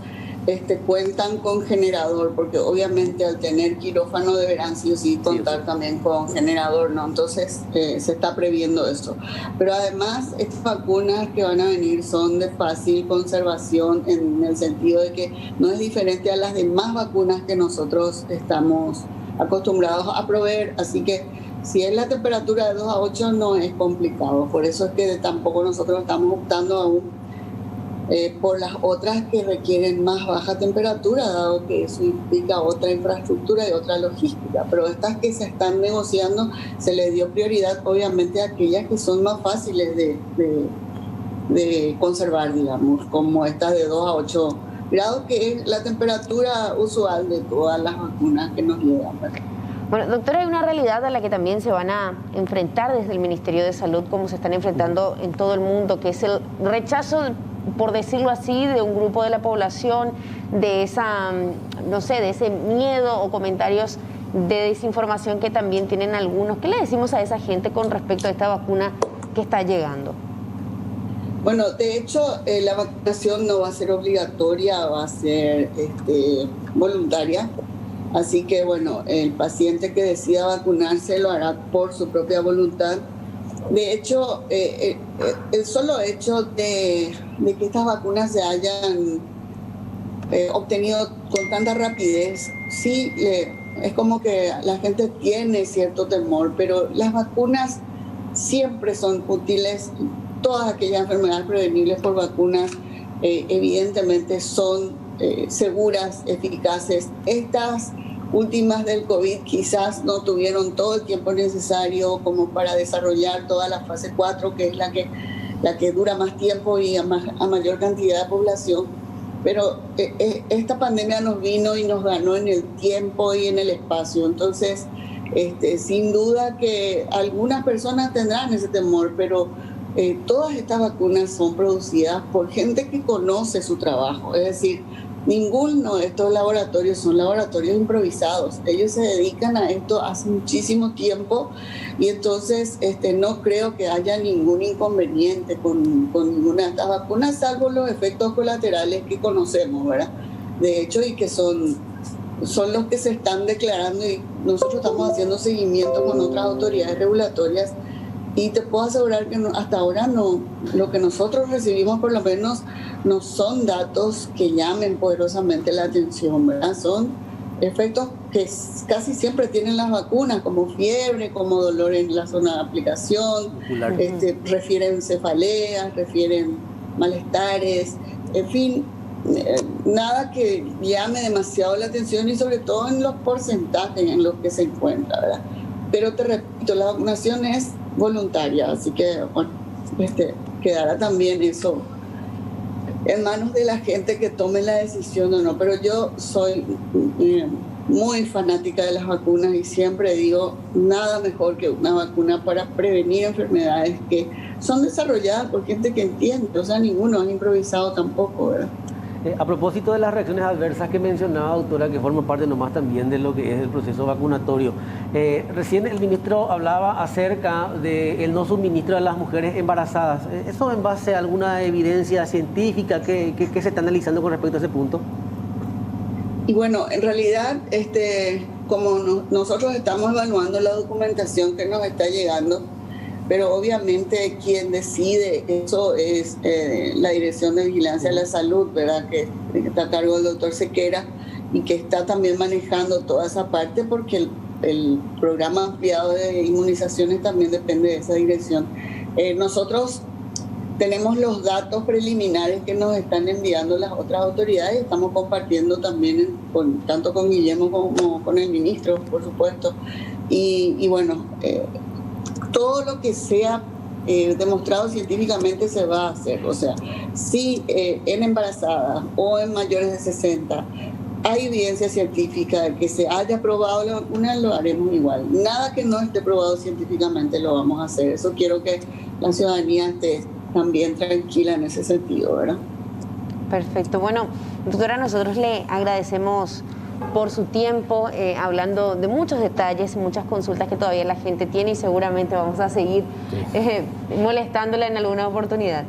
cuentan con generador, porque obviamente al tener quirófano deberán sí o sí contar también con generador, ¿no? Entonces se está previendo eso. Pero además estas vacunas que van a venir son de fácil conservación en el sentido de que no es diferente a las demás vacunas que nosotros estamos acostumbrados a proveer, así que si es la temperatura de 2 a 8 no es complicado, por eso es que tampoco nosotros estamos optando aún por las otras que requieren más baja temperatura, dado que eso implica otra infraestructura y otra logística, pero estas que se están negociando se les dio prioridad obviamente a aquellas que son más fáciles de conservar, digamos, como estas de 2 a 8 grados, que es la temperatura usual de todas las vacunas que nos llegan, ¿verdad? Bueno, doctora, hay una realidad a la que también se van a enfrentar desde el Ministerio de Salud, como se están enfrentando en todo el mundo, que es el rechazo, por decirlo así, de un grupo de la población, de de ese miedo o comentarios de desinformación que también tienen algunos. ¿Qué le decimos a esa gente con respecto a esta vacuna que está llegando? Bueno, de hecho, la vacunación no va a ser obligatoria, va a ser voluntaria. Así que, bueno, el paciente que decida vacunarse lo hará por su propia voluntad. De hecho, el solo hecho de que estas vacunas se hayan obtenido con tanta rapidez, sí, es como que la gente tiene cierto temor, pero las vacunas siempre son útiles. Todas aquellas enfermedades prevenibles por vacunas evidentemente son seguras, eficaces. Estas últimas del COVID quizás no tuvieron todo el tiempo necesario como para desarrollar toda la fase 4, que es la que la que dura más tiempo y a mayor cantidad de población. Pero esta pandemia nos vino y nos ganó en el tiempo y en el espacio. Entonces, sin duda que algunas personas tendrán ese temor, pero todas estas vacunas son producidas por gente que conoce su trabajo. Es decir, ninguno de estos laboratorios son laboratorios improvisados. Ellos se dedican a esto hace muchísimo tiempo y entonces no creo que haya ningún inconveniente con ninguna de estas vacunas, salvo los efectos colaterales que conocemos, ¿verdad? De hecho, y que son los que se están declarando, y nosotros estamos haciendo seguimiento con otras autoridades regulatorias. Y te puedo asegurar que hasta ahora no, lo que nosotros recibimos por lo menos no son datos que llamen poderosamente la atención, ¿verdad? Son efectos que casi siempre tienen las vacunas, como fiebre, como dolor en la zona de aplicación, refieren cefaleas, refieren malestares, en fin, nada que llame demasiado la atención y sobre todo en los porcentajes en los que se encuentra, ¿verdad? Pero te repito, la vacunación es voluntaria, así que bueno, quedará también eso en manos de la gente que tome la decisión o no. Pero yo soy muy fanática de las vacunas y siempre digo, nada mejor que una vacuna para prevenir enfermedades que son desarrolladas por gente que entiende, o sea, ninguno es improvisado tampoco, ¿verdad? A propósito de las reacciones adversas que mencionaba, doctora, que forman parte nomás también de lo que es el proceso vacunatorio. Recién el ministro hablaba acerca del no suministro a las mujeres embarazadas. ¿Eso en base a alguna evidencia científica que se está analizando con respecto a ese punto? Y bueno, en realidad, como nosotros estamos evaluando la documentación que nos está llegando, pero obviamente quien decide eso es la Dirección de Vigilancia de la Salud, ¿verdad? Que está a cargo del doctor Sequera y que está también manejando toda esa parte porque el programa ampliado de inmunizaciones también depende de esa dirección. Nosotros tenemos los datos preliminares que nos están enviando las otras autoridades y estamos compartiendo también tanto con Guillermo como con el ministro, por supuesto. Y bueno, todo lo que sea demostrado científicamente se va a hacer. O sea, si en embarazadas o en mayores de 60 hay evidencia científica de que se haya probado la vacuna, lo haremos igual. Nada que no esté probado científicamente lo vamos a hacer. Eso quiero que la ciudadanía esté también tranquila en ese sentido, ¿verdad? Perfecto. Bueno, doctora, nosotros le agradecemos por su tiempo, hablando de muchos detalles, muchas consultas que todavía la gente tiene y seguramente vamos a seguir molestándola en alguna oportunidad.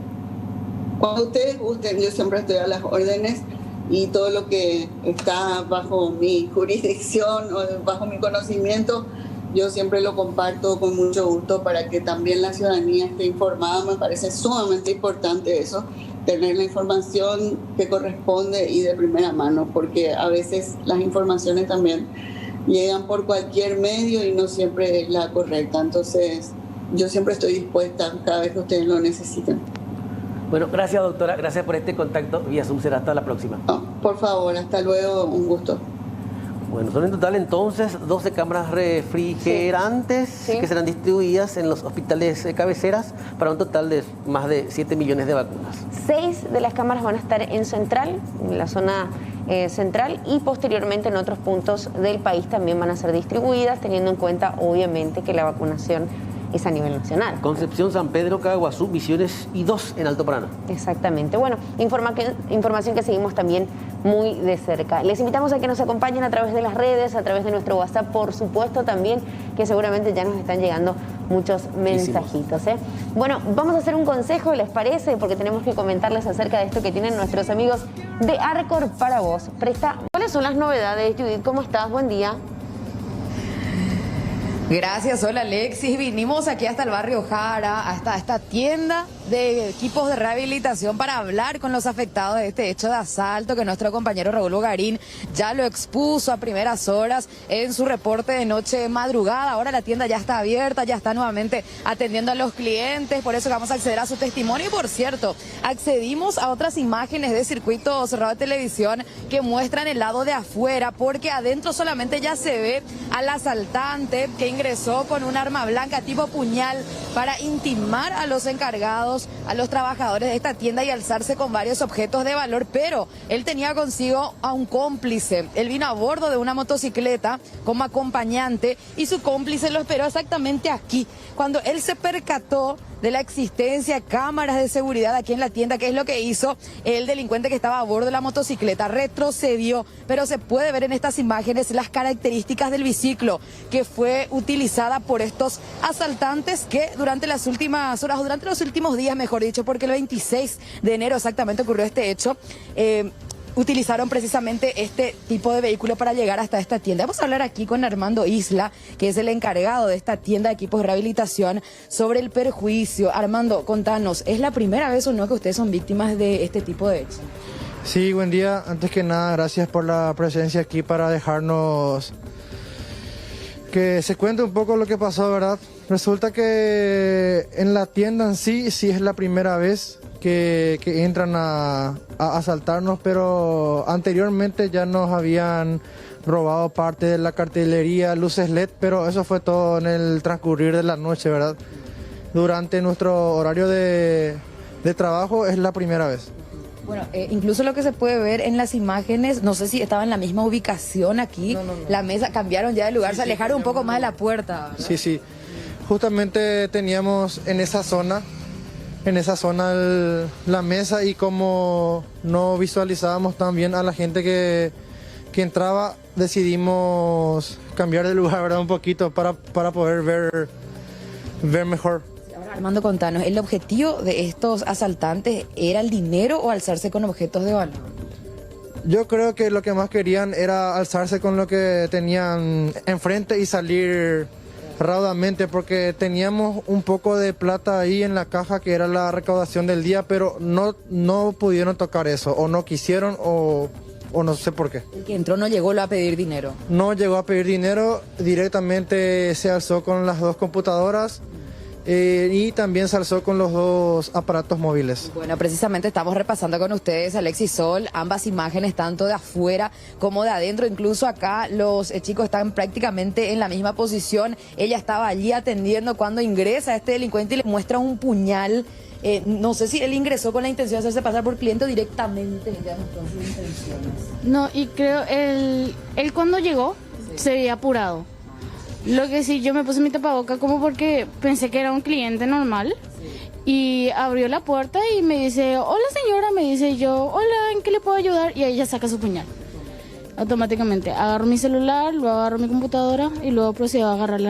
Cuando ustedes gusten, yo siempre estoy a las órdenes y todo lo que está bajo mi jurisdicción o bajo mi conocimiento, yo siempre lo comparto con mucho gusto para que también la ciudadanía esté informada. Me parece sumamente importante eso, tener la información que corresponde y de primera mano, porque a veces las informaciones también llegan por cualquier medio y no siempre es la correcta. Entonces, yo siempre estoy dispuesta cada vez que ustedes lo necesiten. Bueno, gracias, doctora. Gracias por este contacto vía Zoom. Será hasta la próxima. No, por favor, hasta luego. Un gusto. Bueno, son en total entonces 12 cámaras refrigerantes que serán distribuidas en los hospitales cabeceras para un total de más de 7 millones de vacunas. 6 de las cámaras van a estar en Central, en la zona central, y posteriormente en otros puntos del país también van a ser distribuidas, teniendo en cuenta obviamente que la vacunación es a nivel nacional. Concepción, San Pedro, Caguazú, Misiones y 2 en Alto Paraná. Exactamente. Bueno, información que seguimos también muy de cerca. Les invitamos a que nos acompañen a través de las redes, a través de nuestro WhatsApp, por supuesto también, que seguramente ya nos están llegando muchos mensajitos. Bueno, vamos a hacer un consejo, ¿les parece? Porque tenemos que comentarles acerca de esto que tienen nuestros amigos de Arcor para vos. ¿Cuáles son las novedades, Judith? ¿Cómo estás? Buen día. Gracias, hola Alexis. Vinimos aquí hasta el barrio Jara, hasta esta tienda de equipos de rehabilitación para hablar con los afectados de este hecho de asalto que nuestro compañero Raúl Bogarín ya lo expuso a primeras horas en su reporte de noche madrugada. Ahora la tienda ya está abierta, ya está nuevamente atendiendo a los clientes, por eso vamos a acceder a su testimonio. Y por cierto, accedimos a otras imágenes de circuito cerrado de televisión que muestran el lado de afuera, porque adentro solamente ya se ve al asaltante que ingresó con un arma blanca tipo puñal para intimar a los encargados minutos a los trabajadores de esta tienda y alzarse con varios objetos de valor, pero él tenía consigo a un cómplice. Él vino a bordo de una motocicleta como acompañante y su cómplice lo esperó exactamente aquí. Cuando él se percató de la existencia de cámaras de seguridad aquí en la tienda, ¿qué es lo que hizo el delincuente que estaba a bordo de la motocicleta? Retrocedió, pero se puede ver en estas imágenes las características del biciclo que fue utilizada por estos asaltantes que durante las últimas horas, o durante los últimos días, mejor dicho, porque el 26 de enero exactamente ocurrió este hecho, utilizaron precisamente este tipo de vehículo para llegar hasta esta tienda. Vamos a hablar aquí con Armando Isla, que es el encargado de esta tienda de equipos de rehabilitación, sobre el perjuicio. Armando, contanos, ¿es la primera vez o no que ustedes son víctimas de este tipo de hechos? Sí, buen día. Antes que nada, gracias por la presencia aquí para dejarnos que se cuente un poco lo que pasó, ¿verdad? Resulta que en la tienda en sí es la primera vez que entran a asaltarnos, pero anteriormente ya nos habían robado parte de la cartelería, luces LED, pero eso fue todo en el transcurrir de la noche, ¿verdad? Durante nuestro horario de trabajo es la primera vez. Bueno, incluso lo que se puede ver en las imágenes, no sé si estaba en la misma ubicación aquí, no. La mesa, cambiaron ya de lugar, se alejaron un poco más de la puerta, ¿verdad? Sí, justamente teníamos en esa zona la mesa, y como no visualizábamos tan bien a la gente que entraba, decidimos cambiar de lugar, ¿verdad? Un poquito para poder ver mejor. Ahora, Armando, contanos, ¿el objetivo de estos asaltantes era el dinero o alzarse con objetos de valor? Yo creo que lo que más querían era alzarse con lo que tenían enfrente y salir raudamente, porque teníamos un poco de plata ahí en la caja que era la recaudación del día, pero no pudieron tocar eso, o no quisieron, o no sé por qué. El que entró no llegó a pedir dinero. No llegó a pedir dinero, directamente se alzó con las 2 computadoras y también se alzó con los 2 aparatos móviles. Bueno, precisamente estamos repasando con ustedes, Alexis Sol, ambas imágenes, tanto de afuera como de adentro. Incluso acá los chicos están prácticamente en la misma posición. Ella estaba allí atendiendo cuando ingresa este delincuente y le muestra un puñal. No sé si él ingresó con la intención de hacerse pasar por cliente o directamente ya mostró sus intenciones. No, y creo él cuando llegó se veía apurado. Lo que sí, yo me puse mi tapaboca como porque pensé que era un cliente normal. Y abrió la puerta y me dice, hola señora, me dice yo, hola, ¿en qué le puedo ayudar? Y ahí ella saca su puñal. Automáticamente agarro mi celular, luego agarro mi computadora y luego procedo a agarrar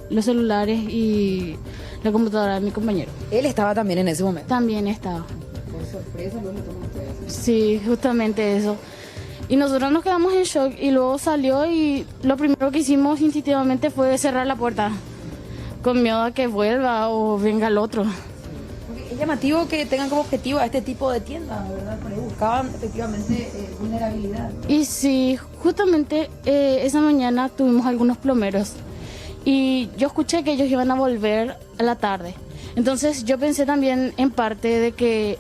los celulares y la computadora de mi compañero. ¿Él estaba también en ese momento? También estaba. Por sorpresa, luego me tomó ustedes. Sí, justamente eso. Y nosotros nos quedamos en shock y luego salió y lo primero que hicimos instintivamente fue cerrar la puerta con miedo a que vuelva o venga el otro. Es llamativo que tengan como objetivo a este tipo de tiendas, ¿verdad? Porque buscaban efectivamente vulnerabilidad. Y sí, justamente esa mañana tuvimos algunos plomeros y yo escuché que ellos iban a volver a la tarde. Entonces yo pensé también en parte de que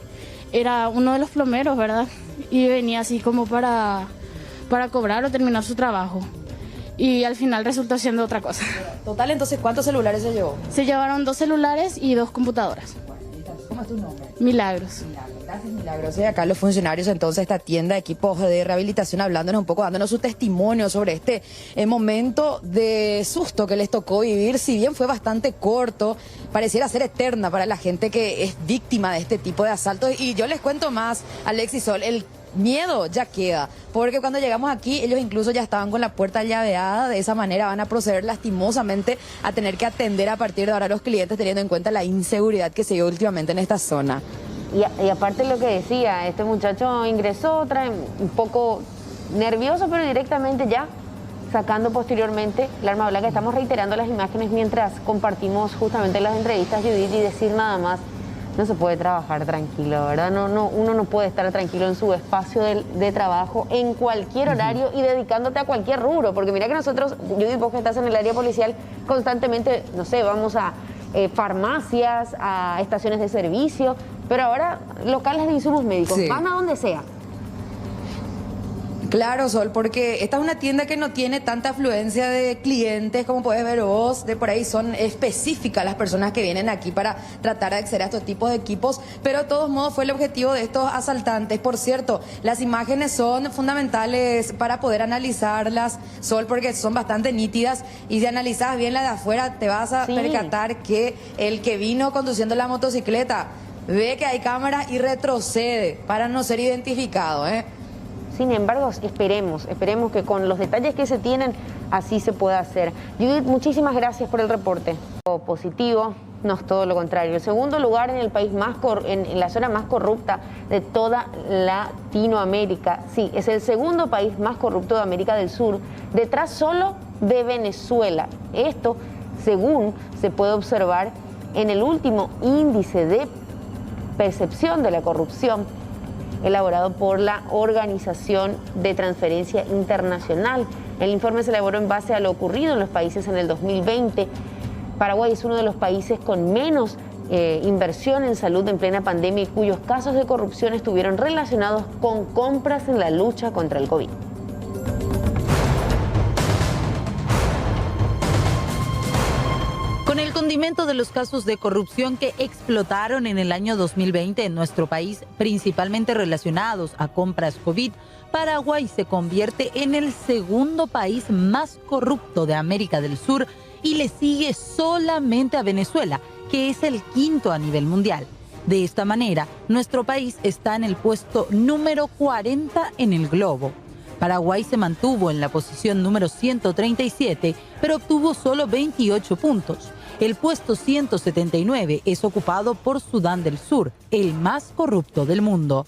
era uno de los plomeros, ¿verdad? Y venía así como para cobrar o terminar su trabajo. Y al final resultó siendo otra cosa. Total, entonces, ¿cuántos celulares se llevó? Se llevaron 2 celulares y 2 computadoras. ¿Cómo es tu nombre? Milagros. Gracias, Milagros. Y acá los funcionarios entonces de esta tienda de equipos de rehabilitación hablándonos un poco, dándonos su testimonio sobre este momento de susto que les tocó vivir. Si bien fue bastante corto, pareciera ser eterna para la gente que es víctima de este tipo de asaltos. Y yo les cuento más, Alexis Sol, el miedo ya queda, porque cuando llegamos aquí ellos incluso ya estaban con la puerta llaveada. De esa manera van a proceder lastimosamente a tener que atender a partir de ahora a los clientes, teniendo en cuenta la inseguridad que se dio últimamente en esta zona. Y aparte lo que decía, este muchacho ingresó, un poco nervioso, pero directamente ya sacando posteriormente la arma blanca. Estamos reiterando las imágenes mientras compartimos justamente las entrevistas, Judith, y decir nada más, no se puede trabajar tranquilo, ¿verdad? Uno no puede estar tranquilo en su espacio de trabajo en cualquier horario y dedicándote a cualquier rubro, porque mira que nosotros, Judith, vos que estás en el área policial, constantemente, no sé, vamos a farmacias, a estaciones de servicio, pero ahora locales de insumos médicos, sí. Van a donde sea. Claro, Sol, porque esta es una tienda que no tiene tanta afluencia de clientes como puedes ver vos. De por ahí son específicas las personas que vienen aquí para tratar de acceder a estos tipos de equipos, pero de todos modos fue el objetivo de estos asaltantes. Por cierto, las imágenes son fundamentales para poder analizarlas, Sol, porque son bastante nítidas, y si analizas bien la de afuera te vas a percatar que el que vino conduciendo la motocicleta ve que hay cámara y retrocede para no ser identificado, Sin embargo, esperemos que con los detalles que se tienen, así se pueda hacer. Judith, muchísimas gracias por el reporte. Positivo, no es todo lo contrario. El segundo lugar en el país en la zona más corrupta de toda Latinoamérica. Sí, es el segundo país más corrupto de América del Sur, detrás solo de Venezuela. Esto, según se puede observar en el último índice de percepción de la corrupción elaborado por la Organización de Transferencia Internacional. El informe se elaboró en base a lo ocurrido en los países en el 2020. Paraguay es uno de los países con menos inversión en salud en plena pandemia y cuyos casos de corrupción estuvieron relacionados con compras en la lucha contra el COVID. Con el condimento de los casos de corrupción que explotaron en el año 2020 en nuestro país, principalmente relacionados a compras COVID, Paraguay se convierte en el segundo país más corrupto de América del Sur y le sigue solamente a Venezuela, que es el quinto a nivel mundial. De esta manera, nuestro país está en el puesto número 40 en el globo. Paraguay se mantuvo en la posición número 137, pero obtuvo solo 28 puntos. El puesto 179 es ocupado por Sudán del Sur, el más corrupto del mundo.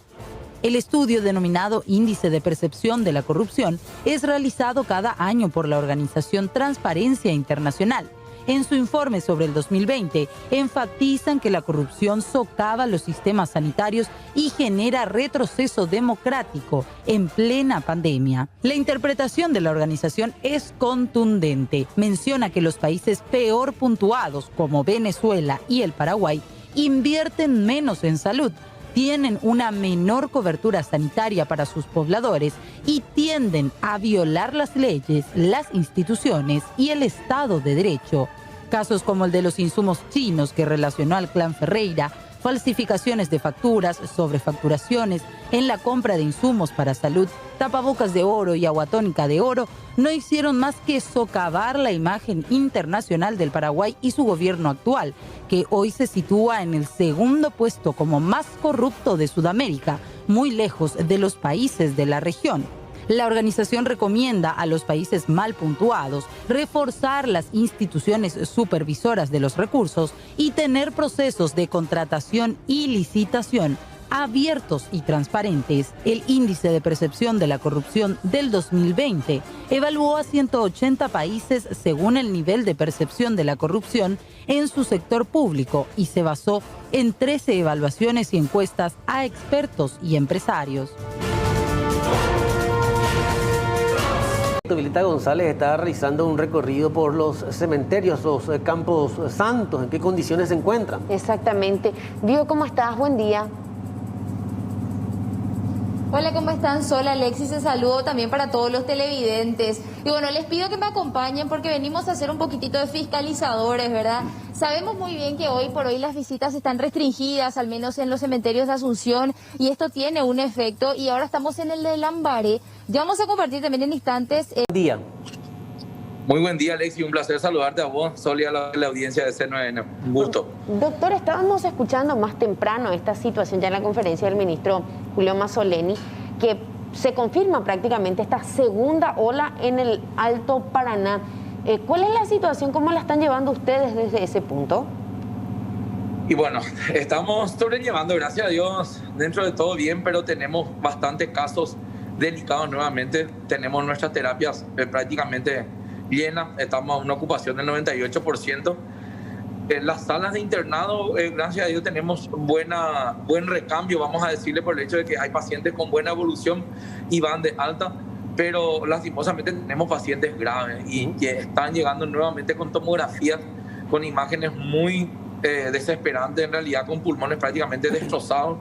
El estudio denominado Índice de Percepción de la Corrupción es realizado cada año por la organización Transparencia Internacional. En su informe sobre el 2020, enfatizan que la corrupción socava los sistemas sanitarios y genera retroceso democrático en plena pandemia. La interpretación de la organización es contundente. Menciona que los países peor puntuados, como Venezuela y el Paraguay, invierten menos en salud, tienen una menor cobertura sanitaria para sus pobladores y tienden a violar las leyes, las instituciones y el Estado de Derecho. Casos como el de los insumos chinos que relacionó al clan Ferreira, falsificaciones de facturas, sobrefacturaciones en la compra de insumos para salud, tapabocas de oro y agua tónica de oro, no hicieron más que socavar la imagen internacional del Paraguay y su gobierno actual, que hoy se sitúa en el segundo puesto como más corrupto de Sudamérica, muy lejos de los países de la región. La organización recomienda a los países mal puntuados reforzar las instituciones supervisoras de los recursos y tener procesos de contratación y licitación abiertos y transparentes. El Índice de Percepción de la Corrupción del 2020 evaluó a 180 países según el nivel de percepción de la corrupción en su sector público y se basó en 13 evaluaciones y encuestas a expertos y empresarios. Violeta González está realizando un recorrido por los cementerios, los campos santos. ¿En qué condiciones se encuentran? Exactamente. Dio, ¿cómo estás? Buen día. Hola, ¿cómo están? Sol, Alexis, se saludo también para todos los televidentes. Y bueno, les pido que me acompañen porque venimos a hacer un poquitito de fiscalizadores, ¿verdad? Sabemos muy bien que hoy por hoy las visitas están restringidas, al menos en los cementerios de Asunción, y esto tiene un efecto. Y ahora estamos en el de Lambaré. Ya vamos a compartir también en instantes. Buen día. Muy buen día, Alexis. Un placer saludarte a vos, Sol, y a la audiencia de C9N. Un gusto. Doctor, estábamos escuchando más temprano esta situación ya en la conferencia del ministro Julio Mazzoleni, que se confirma prácticamente esta segunda ola en el Alto Paraná. ¿Cuál es la situación? ¿Cómo la están llevando ustedes desde ese punto? Y bueno, estamos sobrellevando, gracias a Dios, dentro de todo bien, pero tenemos bastantes casos delicados nuevamente. Tenemos nuestras terapias prácticamente llenas, estamos a una ocupación del 98%. En las salas de internado, gracias a Dios, tenemos buen recambio, vamos a decirle, por el hecho de que hay pacientes con buena evolución y van de alta, pero lastimosamente tenemos pacientes graves y que están llegando nuevamente con tomografías, con imágenes muy desesperantes, en realidad con pulmones prácticamente destrozados,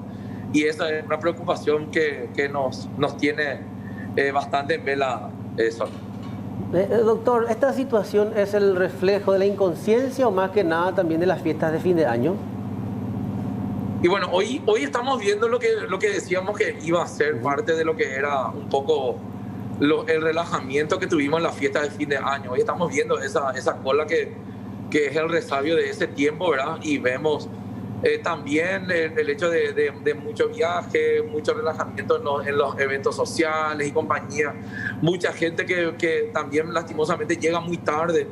y esa es una preocupación que nos tiene bastante en vela eso. Doctor, ¿esta situación es el reflejo de la inconsciencia o más que nada también de las fiestas de fin de año? Y bueno, hoy estamos viendo lo que decíamos que iba a ser parte de lo que era un poco el relajamiento que tuvimos en la fiesta de fin de año. Hoy estamos viendo esa cola que es el resabio de ese tiempo, ¿verdad? Y vemos también el hecho de mucho viaje, mucho relajamiento en los eventos sociales y compañía. Mucha gente que también lastimosamente llega muy tarde,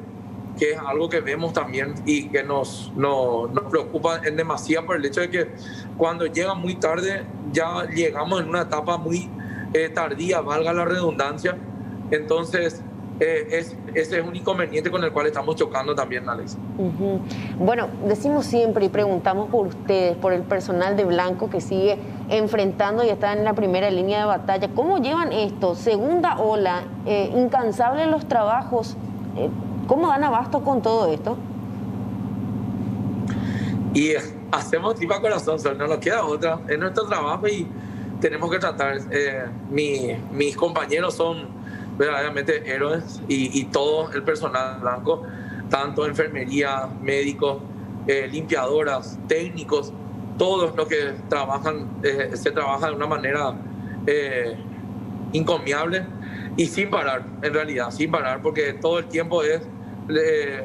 que es algo que vemos también y que nos preocupa en demasía por el hecho de que cuando llega muy tarde ya llegamos en una etapa muy tardía, valga la redundancia. Entonces ese es un inconveniente con el cual estamos chocando también, Alex. Bueno, decimos siempre y preguntamos por ustedes, por el personal de Blanco que sigue enfrentando y está en la primera línea de batalla. ¿Cómo llevan esto? Segunda ola, incansables los trabajos. ¿Cómo dan abasto con todo esto? Y hacemos tripa corazón, no nos queda otra. Es nuestro trabajo y tenemos que tratar. Mis compañeros son verdaderamente héroes y todo el personal Blanco, tanto enfermería, médicos, limpiadoras, técnicos, todos los que trabajan, se trabaja de una manera encomiable y sin parar, en realidad, sin parar, porque todo el tiempo es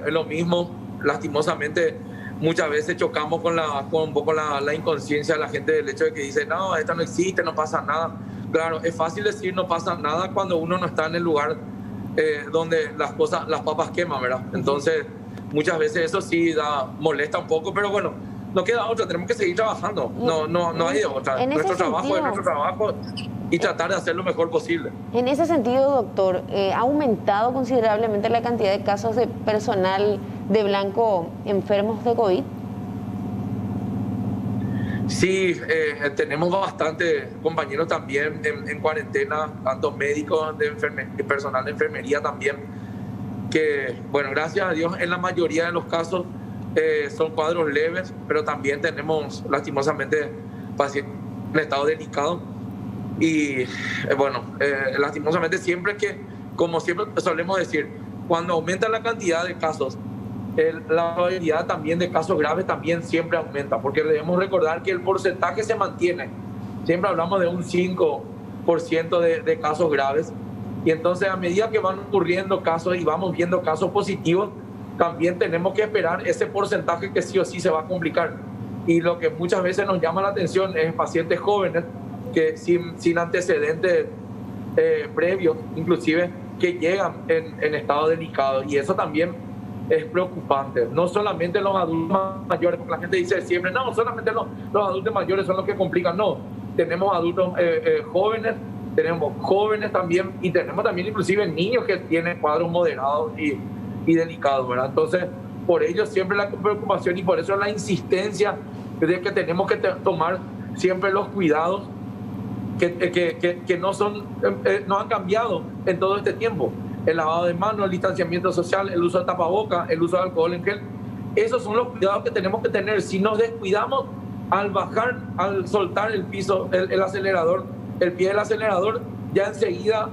lo mismo. Lastimosamente, muchas veces chocamos con un poco la inconsciencia de la gente del hecho de que dice, no, esto no existe, no pasa nada. Claro, es fácil decir no pasa nada cuando uno no está en el lugar donde las papas queman, ¿verdad? Entonces, muchas veces eso sí molesta un poco, pero bueno, no queda otra, tenemos que seguir trabajando, no hay de otra. Nuestro trabajo es nuestro trabajo y tratar de hacer lo mejor posible. En ese sentido, doctor, ¿ha aumentado considerablemente la cantidad de casos de personal de Blanco enfermos de COVID? Sí, tenemos bastantes compañeros también en cuarentena, tanto médicos, personal de enfermería también, que, bueno, gracias a Dios, en la mayoría de los casos son cuadros leves, pero también tenemos, lastimosamente, pacientes en estado delicado. Y, bueno, lastimosamente siempre como siempre solemos decir, cuando aumenta la cantidad de casos, la probabilidad también de casos graves también siempre aumenta, porque debemos recordar que el porcentaje se mantiene. Siempre hablamos de un 5% de casos graves, y entonces a medida que van ocurriendo casos y vamos viendo casos positivos, también tenemos que esperar ese porcentaje que sí o sí se va a complicar. Y lo que muchas veces nos llama la atención es pacientes jóvenes que sin antecedentes previos, inclusive, que llegan en estado delicado, y eso también es preocupante. No solamente los adultos mayores, porque la gente dice siempre, no, solamente los adultos mayores son los que complican. No, tenemos adultos jóvenes, tenemos jóvenes también, y tenemos también inclusive niños que tienen cuadros moderados y delicados, ¿verdad? Entonces, por ello siempre la preocupación y por eso la insistencia de que tenemos que tomar siempre los cuidados que no han cambiado en todo este tiempo. El lavado de manos, el distanciamiento social, el uso de tapabocas, el uso de alcohol en gel. Esos son los cuidados que tenemos que tener. Si nos descuidamos al soltar el piso, el acelerador, el pie del acelerador, ya enseguida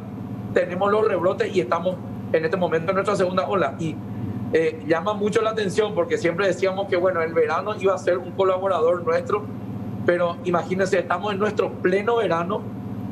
tenemos los rebrotes y estamos en este momento en nuestra segunda ola. Y llama mucho la atención porque siempre decíamos que, bueno, el verano iba a ser un colaborador nuestro, pero imagínense, estamos en nuestro pleno verano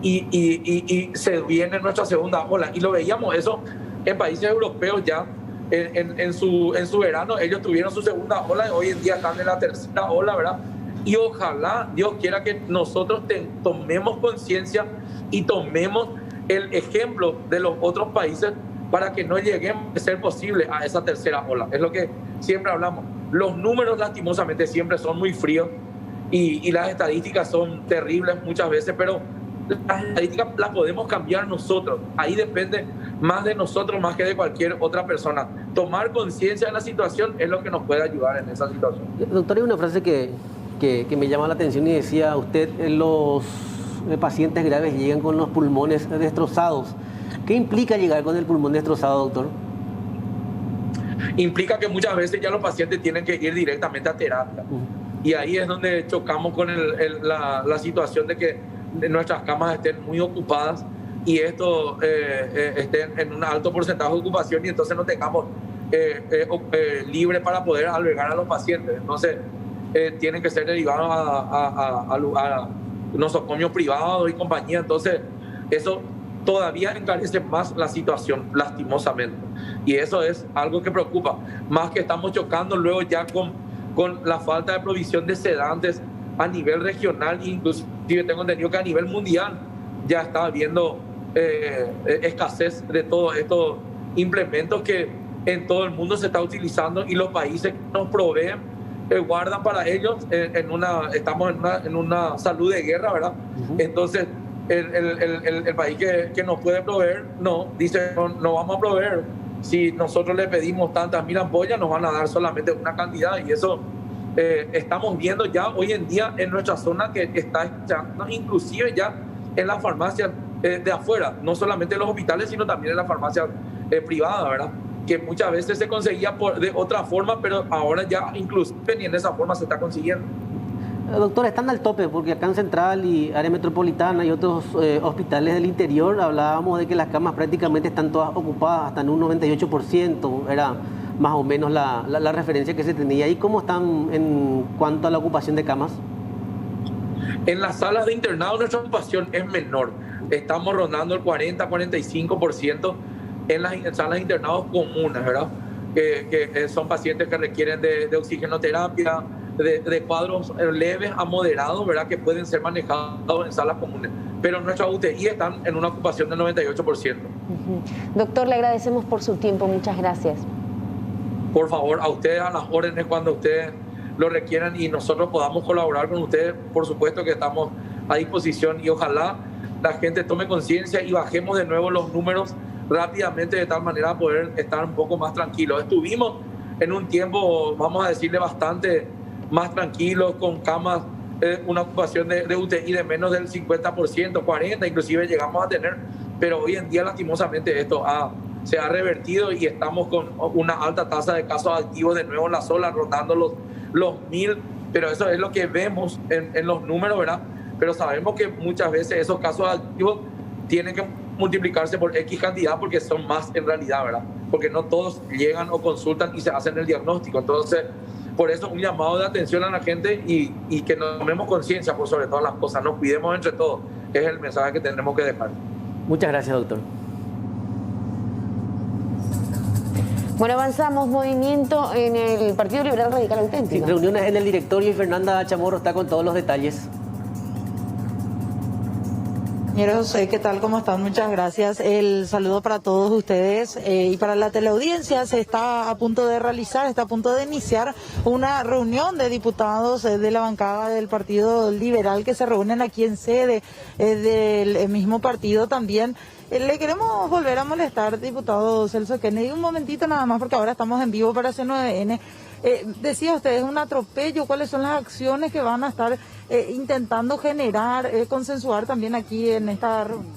y se viene nuestra segunda ola. Y lo veíamos eso en países europeos ya, en su verano, ellos tuvieron su segunda ola y hoy en día están en la tercera ola, ¿verdad? Y ojalá Dios quiera que nosotros tomemos conciencia y tomemos el ejemplo de los otros países para que no lleguemos a ser posible a esa tercera ola. Es lo que siempre hablamos. Los números lastimosamente siempre son muy fríos y las estadísticas son terribles muchas veces, pero las estadísticas las podemos cambiar nosotros. Ahí depende más de nosotros más que de cualquier otra persona. Tomar conciencia de la situación es lo que nos puede ayudar en esa situación. Doctor, hay una frase que me llama la atención y decía usted, los pacientes graves llegan con los pulmones destrozados. ¿Qué implica llegar con el pulmón destrozado, doctor? Implica que muchas veces ya los pacientes tienen que ir directamente a terapia. Y ahí es donde chocamos con la situación de que nuestras camas estén muy ocupadas, y esto esté en un alto porcentaje de ocupación y entonces no tengamos libre para poder albergar a los pacientes. Entonces tienen que ser derivados a nosocomios privados y compañía. Entonces eso todavía encarece más la situación, lastimosamente, y eso es algo que preocupa, más que estamos chocando luego ya con la falta de provisión de sedantes a nivel regional, inclusive tengo entendido que a nivel mundial ya está habiendo escasez de todos estos implementos que en todo el mundo se está utilizando, y los países que nos proveen guardan para ellos estamos en una salud de guerra, ¿verdad? Entonces el país que nos puede proveer dice no vamos a proveer. Si nosotros le pedimos tantas mil ampollas, nos van a dar solamente una cantidad, y eso estamos viendo ya hoy en día en nuestra zona, que está echando inclusive ya en las farmacias de afuera, no solamente en los hospitales, sino también en las farmacias privadas, ¿verdad? Que muchas veces se conseguía de otra forma, pero ahora ya inclusive ni en esa forma se está consiguiendo. Doctor, están al tope, porque acá en Central y área metropolitana y otros hospitales del interior hablábamos de que las camas prácticamente están todas ocupadas, hasta en un 98%, era más o menos la referencia que se tenía. ¿Y cómo están en cuanto a la ocupación de camas? En las salas de internado nuestra ocupación es menor, estamos rondando el 40-45% en las salas de internados comunes, ¿verdad? Que son pacientes que requieren de oxigenoterapia, de cuadros leves a moderados, ¿verdad? Que pueden ser manejados en salas comunes. Pero nuestras UTI están en una ocupación del 98%. Doctor, le agradecemos por su tiempo. Muchas gracias. Por favor, a ustedes a las órdenes cuando ustedes lo requieran y nosotros podamos colaborar con ustedes. Por supuesto que estamos a disposición, y ojalá la gente tome conciencia y bajemos de nuevo los números rápidamente, de tal manera a poder estar un poco más tranquilos. Estuvimos en un tiempo, vamos a decirle, bastante más tranquilos, con camas, una ocupación de UTI de menos del 50%, 40%, inclusive llegamos a tener, pero hoy en día lastimosamente esto se ha revertido y estamos con una alta tasa de casos activos de nuevo en la zona, rondando los 1000, pero eso es lo que vemos en los números, ¿verdad? Pero sabemos que muchas veces esos casos activos tienen que multiplicarse por X cantidad, porque son más en realidad, ¿verdad? Porque no todos llegan o consultan y se hacen el diagnóstico. Entonces, por eso un llamado de atención a la gente y que nos tomemos conciencia por sobre todas las cosas, nos cuidemos entre todos, es el mensaje que tenemos que dejar. Muchas gracias, doctor. Bueno, avanzamos. Movimiento en el Partido Liberal Radical Auténtico. Sí, reuniones en el directorio y Fernanda Chamorro está con todos los detalles. ¿Qué tal? ¿Cómo están? Muchas gracias. El saludo para todos ustedes y para la teleaudiencia. Se está a punto de realizar, está a punto de iniciar una reunión de diputados de la bancada del Partido Liberal que se reúnen aquí en sede del mismo partido también. Le queremos volver a molestar, diputado Celso Kennedy, un momentito nada más, porque ahora estamos en vivo para C9N. Decía usted, es un atropello. ¿Cuáles son las acciones que van a estar intentando generar, consensuar también aquí en esta reunión?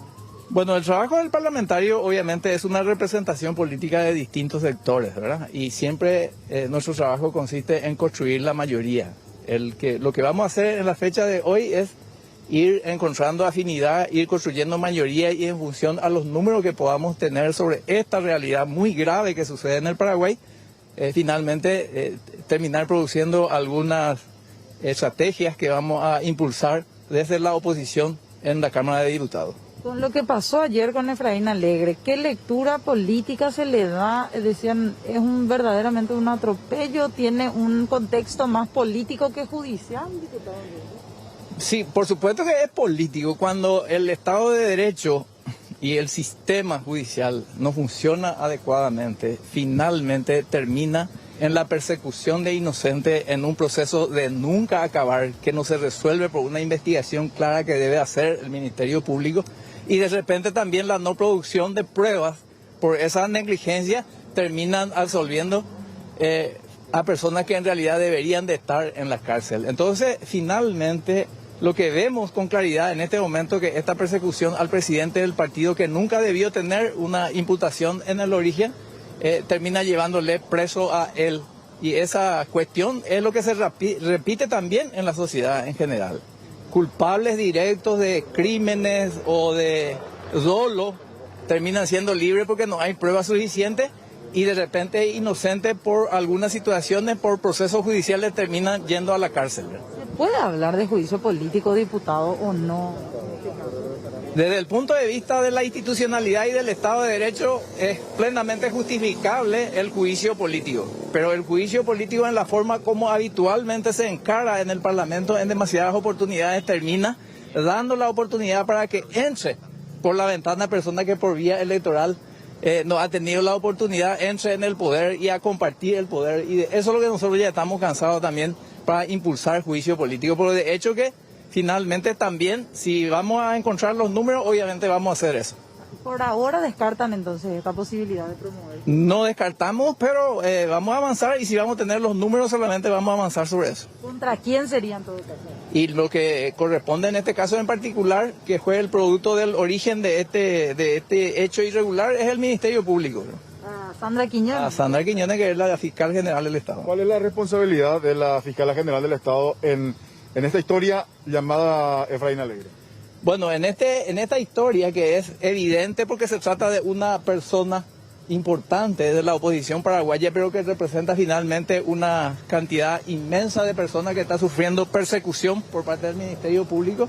Bueno, el trabajo del parlamentario obviamente es una representación política de distintos sectores, ¿verdad? Y siempre nuestro trabajo consiste en construir la mayoría. Lo que vamos a hacer en la fecha de hoy es ir encontrando afinidad, ir construyendo mayoría, y en función a los números que podamos tener sobre esta realidad muy grave que sucede en el Paraguay, finalmente terminar produciendo algunas estrategias que vamos a impulsar desde la oposición en la Cámara de Diputados. Con lo que pasó ayer con Efraín Alegre, ¿qué lectura política se le da? Decían, ¿es verdaderamente un atropello? ¿Tiene un contexto más político que judicial, diputado? Sí, por supuesto que es político. Cuando el Estado de Derecho y el sistema judicial no funciona adecuadamente, finalmente termina en la persecución de inocentes, en un proceso de nunca acabar, que no se resuelve por una investigación clara que debe hacer el Ministerio Público, y de repente también la no producción de pruebas por esa negligencia terminan absolviendo a personas que en realidad deberían de estar en la cárcel. Entonces, finalmente, lo que vemos con claridad en este momento, que esta persecución al presidente del partido, que nunca debió tener una imputación en el origen, termina llevándole preso a él. Y esa cuestión es lo que se repite también en la sociedad en general. Culpables directos de crímenes o de dolo terminan siendo libres porque no hay pruebas suficientes y de repente inocentes por algunas situaciones, por procesos judiciales, terminan yendo a la cárcel. ¿Se puede hablar de juicio político, diputado, o no? Desde el punto de vista de la institucionalidad y del Estado de Derecho es plenamente justificable el juicio político, pero el juicio político en la forma como habitualmente se encara en el Parlamento en demasiadas oportunidades termina dando la oportunidad para que entre por la ventana persona que por vía electoral no ha tenido la oportunidad, entre en el poder y a compartir el poder, y de eso es lo que nosotros ya estamos cansados también para impulsar juicio político, pero de hecho que finalmente también, si vamos a encontrar los números, obviamente vamos a hacer eso. Por ahora descartan entonces esta posibilidad de promover. No descartamos, pero vamos a avanzar, y si vamos a tener los números solamente vamos a avanzar sobre eso. ¿Contra quién sería en todo caso? Y lo que corresponde en este caso en particular, que fue el producto del origen de este hecho irregular, es el Ministerio Público. A Sandra Quiñones. A Sandra Quiñones, que es la fiscal general del Estado. ¿Cuál es la responsabilidad de la fiscal general del Estado en esta historia llamada Efraín Alegre? Bueno, en esta historia, que es evidente porque se trata de una persona importante de la oposición paraguaya, pero que representa finalmente una cantidad inmensa de personas que están sufriendo persecución por parte del Ministerio Público,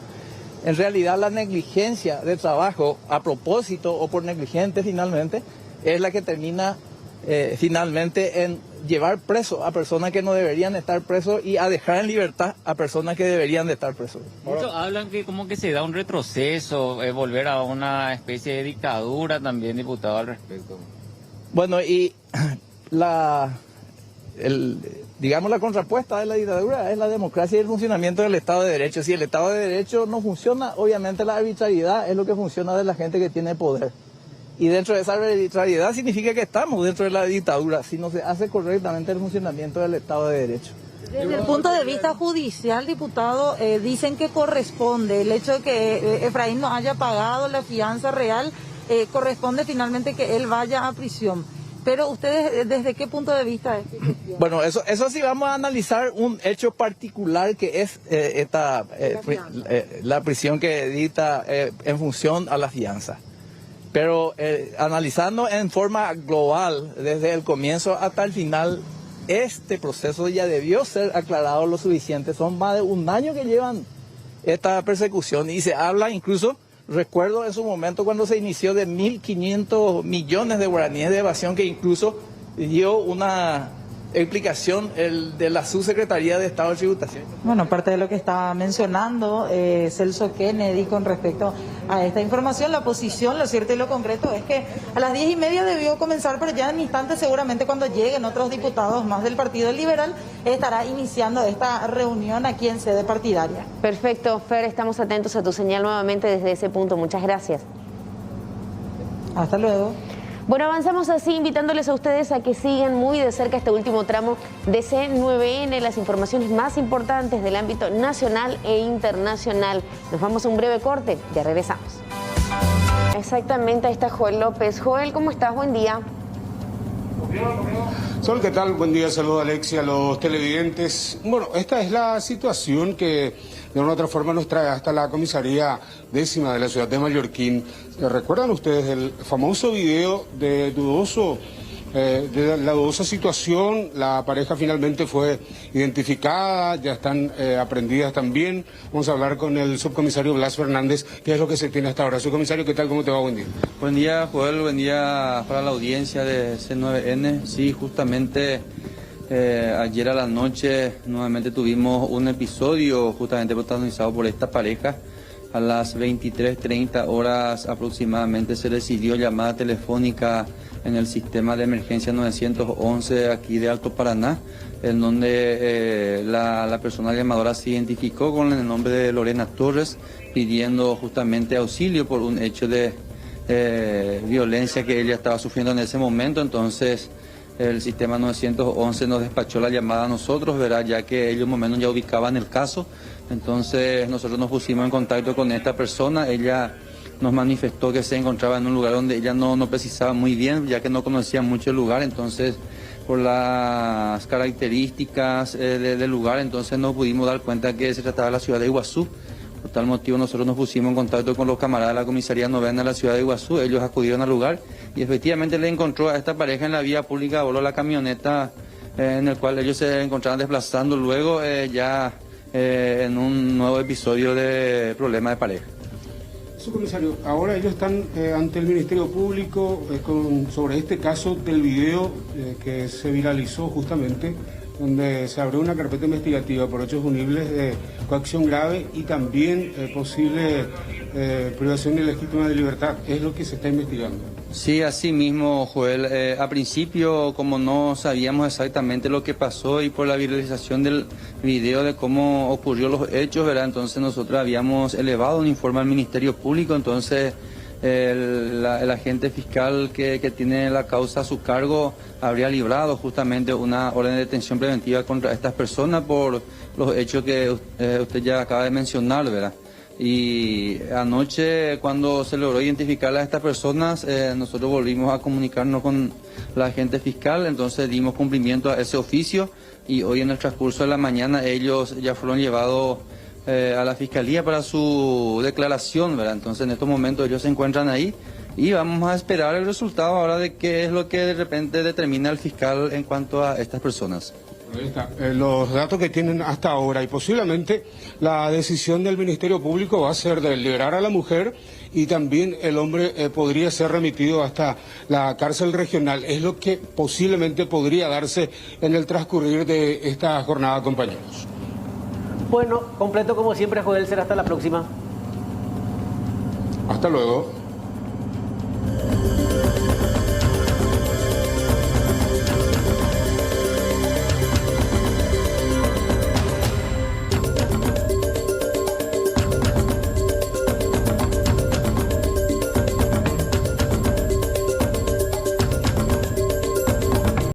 en realidad la negligencia de trabajo a propósito o por negligente finalmente es la que termina finalmente en llevar preso a personas que no deberían estar presos y a dejar en libertad a personas que deberían de estar presos. Muchos hablan que como que se da un retroceso, volver a una especie de dictadura también, diputado, al respecto. Bueno, y digamos la contrapuesta de la dictadura es la democracia y el funcionamiento del Estado de Derecho. Si el Estado de Derecho no funciona, obviamente la arbitrariedad es lo que funciona de la gente que tiene poder. Y dentro de esa arbitrariedad significa que estamos dentro de la dictadura, si no se hace correctamente el funcionamiento del Estado de Derecho. Desde el punto de vista judicial, diputado, dicen que corresponde el hecho de que Efraín no haya pagado la fianza real, corresponde finalmente que él vaya a prisión. Pero ustedes, ¿desde qué punto de vista es? Bueno, eso sí vamos a analizar un hecho particular que es la prisión que dicta en función a la fianza. Pero analizando en forma global, desde el comienzo hasta el final, este proceso ya debió ser aclarado lo suficiente. Son más de un año que llevan esta persecución y se habla incluso, recuerdo en su momento cuando se inició, de 1.500 millones de guaraníes de evasión, que incluso dio una explicación de la Subsecretaría de Estado de Tributación. Bueno, parte de lo que estaba mencionando Celso Kennedy con respecto a esta información, la posición, lo cierto y lo concreto es que a las 10:30 debió comenzar, pero ya en instantes seguramente cuando lleguen otros diputados más del Partido Liberal estará iniciando esta reunión aquí en sede partidaria. Perfecto, Fer, estamos atentos a tu señal nuevamente desde ese punto. Muchas gracias. Hasta luego. Bueno, avanzamos así, invitándoles a ustedes a que sigan muy de cerca este último tramo de C9N, las informaciones más importantes del ámbito nacional e internacional. Nos vamos a un breve corte, ya regresamos. Exactamente, ahí está Joel López. Joel, ¿cómo estás? Buen día. Sol, ¿qué tal? Buen día, saludo a Alexia, a los televidentes. Bueno, esta es la situación que de una u otra forma nos trae hasta la comisaría 10ª de la ciudad de Mallorquín. ¿Recuerdan ustedes el famoso video de la dudosa situación? La pareja finalmente fue identificada, ya están aprendidas también. Vamos a hablar con el subcomisario Blas Fernández, qué es lo que se tiene hasta ahora. Subcomisario, ¿qué tal? ¿Cómo te va? Buen día. Buen día, Joel, buen día para la audiencia de C9N. Sí, justamente ayer a la noche nuevamente tuvimos un episodio justamente protagonizado por esta pareja. A las 23:30 horas aproximadamente se recibió llamada telefónica en el sistema de emergencia 911 aquí de Alto Paraná, en donde la persona llamadora se identificó con el nombre de Lorena Torres, pidiendo justamente auxilio por un hecho de violencia que ella estaba sufriendo en ese momento. Entonces el sistema 911 nos despachó la llamada a nosotros, ¿verdad? Ya que ellos más o menos ya ubicaban el caso. Entonces nosotros nos pusimos en contacto con esta persona. Ella nos manifestó que se encontraba en un lugar donde ella no precisaba muy bien, ya que no conocía mucho el lugar. Entonces, por las características del lugar, entonces nos pudimos dar cuenta que se trataba de la ciudad de Iguazú, Por tal motivo nosotros nos pusimos en contacto con los camaradas de la comisaría novena de la ciudad de Iguazú. Ellos acudieron al lugar y efectivamente le encontró a esta pareja en la vía pública, voló la camioneta en el cual ellos se encontraban desplazando luego en un nuevo episodio de problema de pareja. Subcomisario, ahora ellos están ante el Ministerio Público sobre este caso del video que se viralizó justamente, donde se abrió una carpeta investigativa por hechos punibles de coacción grave y también posible privación ilegítima de libertad. Es lo que se está investigando. Sí, así mismo, Joel. A principio, como no sabíamos exactamente lo que pasó y por la viralización del video de cómo ocurrió los hechos, ¿verdad? Entonces nosotros habíamos elevado un informe al Ministerio Público, entonces el agente fiscal que tiene la causa a su cargo habría librado justamente una orden de detención preventiva contra estas personas por los hechos que usted ya acaba de mencionar, ¿verdad? Y anoche, cuando se logró identificar a estas personas, nosotros volvimos a comunicarnos con la agente fiscal, entonces dimos cumplimiento a ese oficio y hoy en el transcurso de la mañana ellos ya fueron llevados a la fiscalía para su declaración, ¿verdad? Entonces en estos momentos ellos se encuentran ahí y vamos a esperar el resultado ahora de qué es lo que de repente determina el fiscal en cuanto a estas personas. Ahí está. Los datos que tienen hasta ahora y posiblemente la decisión del Ministerio Público va a ser de liberar a la mujer y también el hombre podría ser remitido hasta la cárcel regional. Es lo que posiblemente podría darse en el transcurrir de esta jornada, compañeros. Bueno, completo como siempre, Joel, será hasta la próxima. Hasta luego.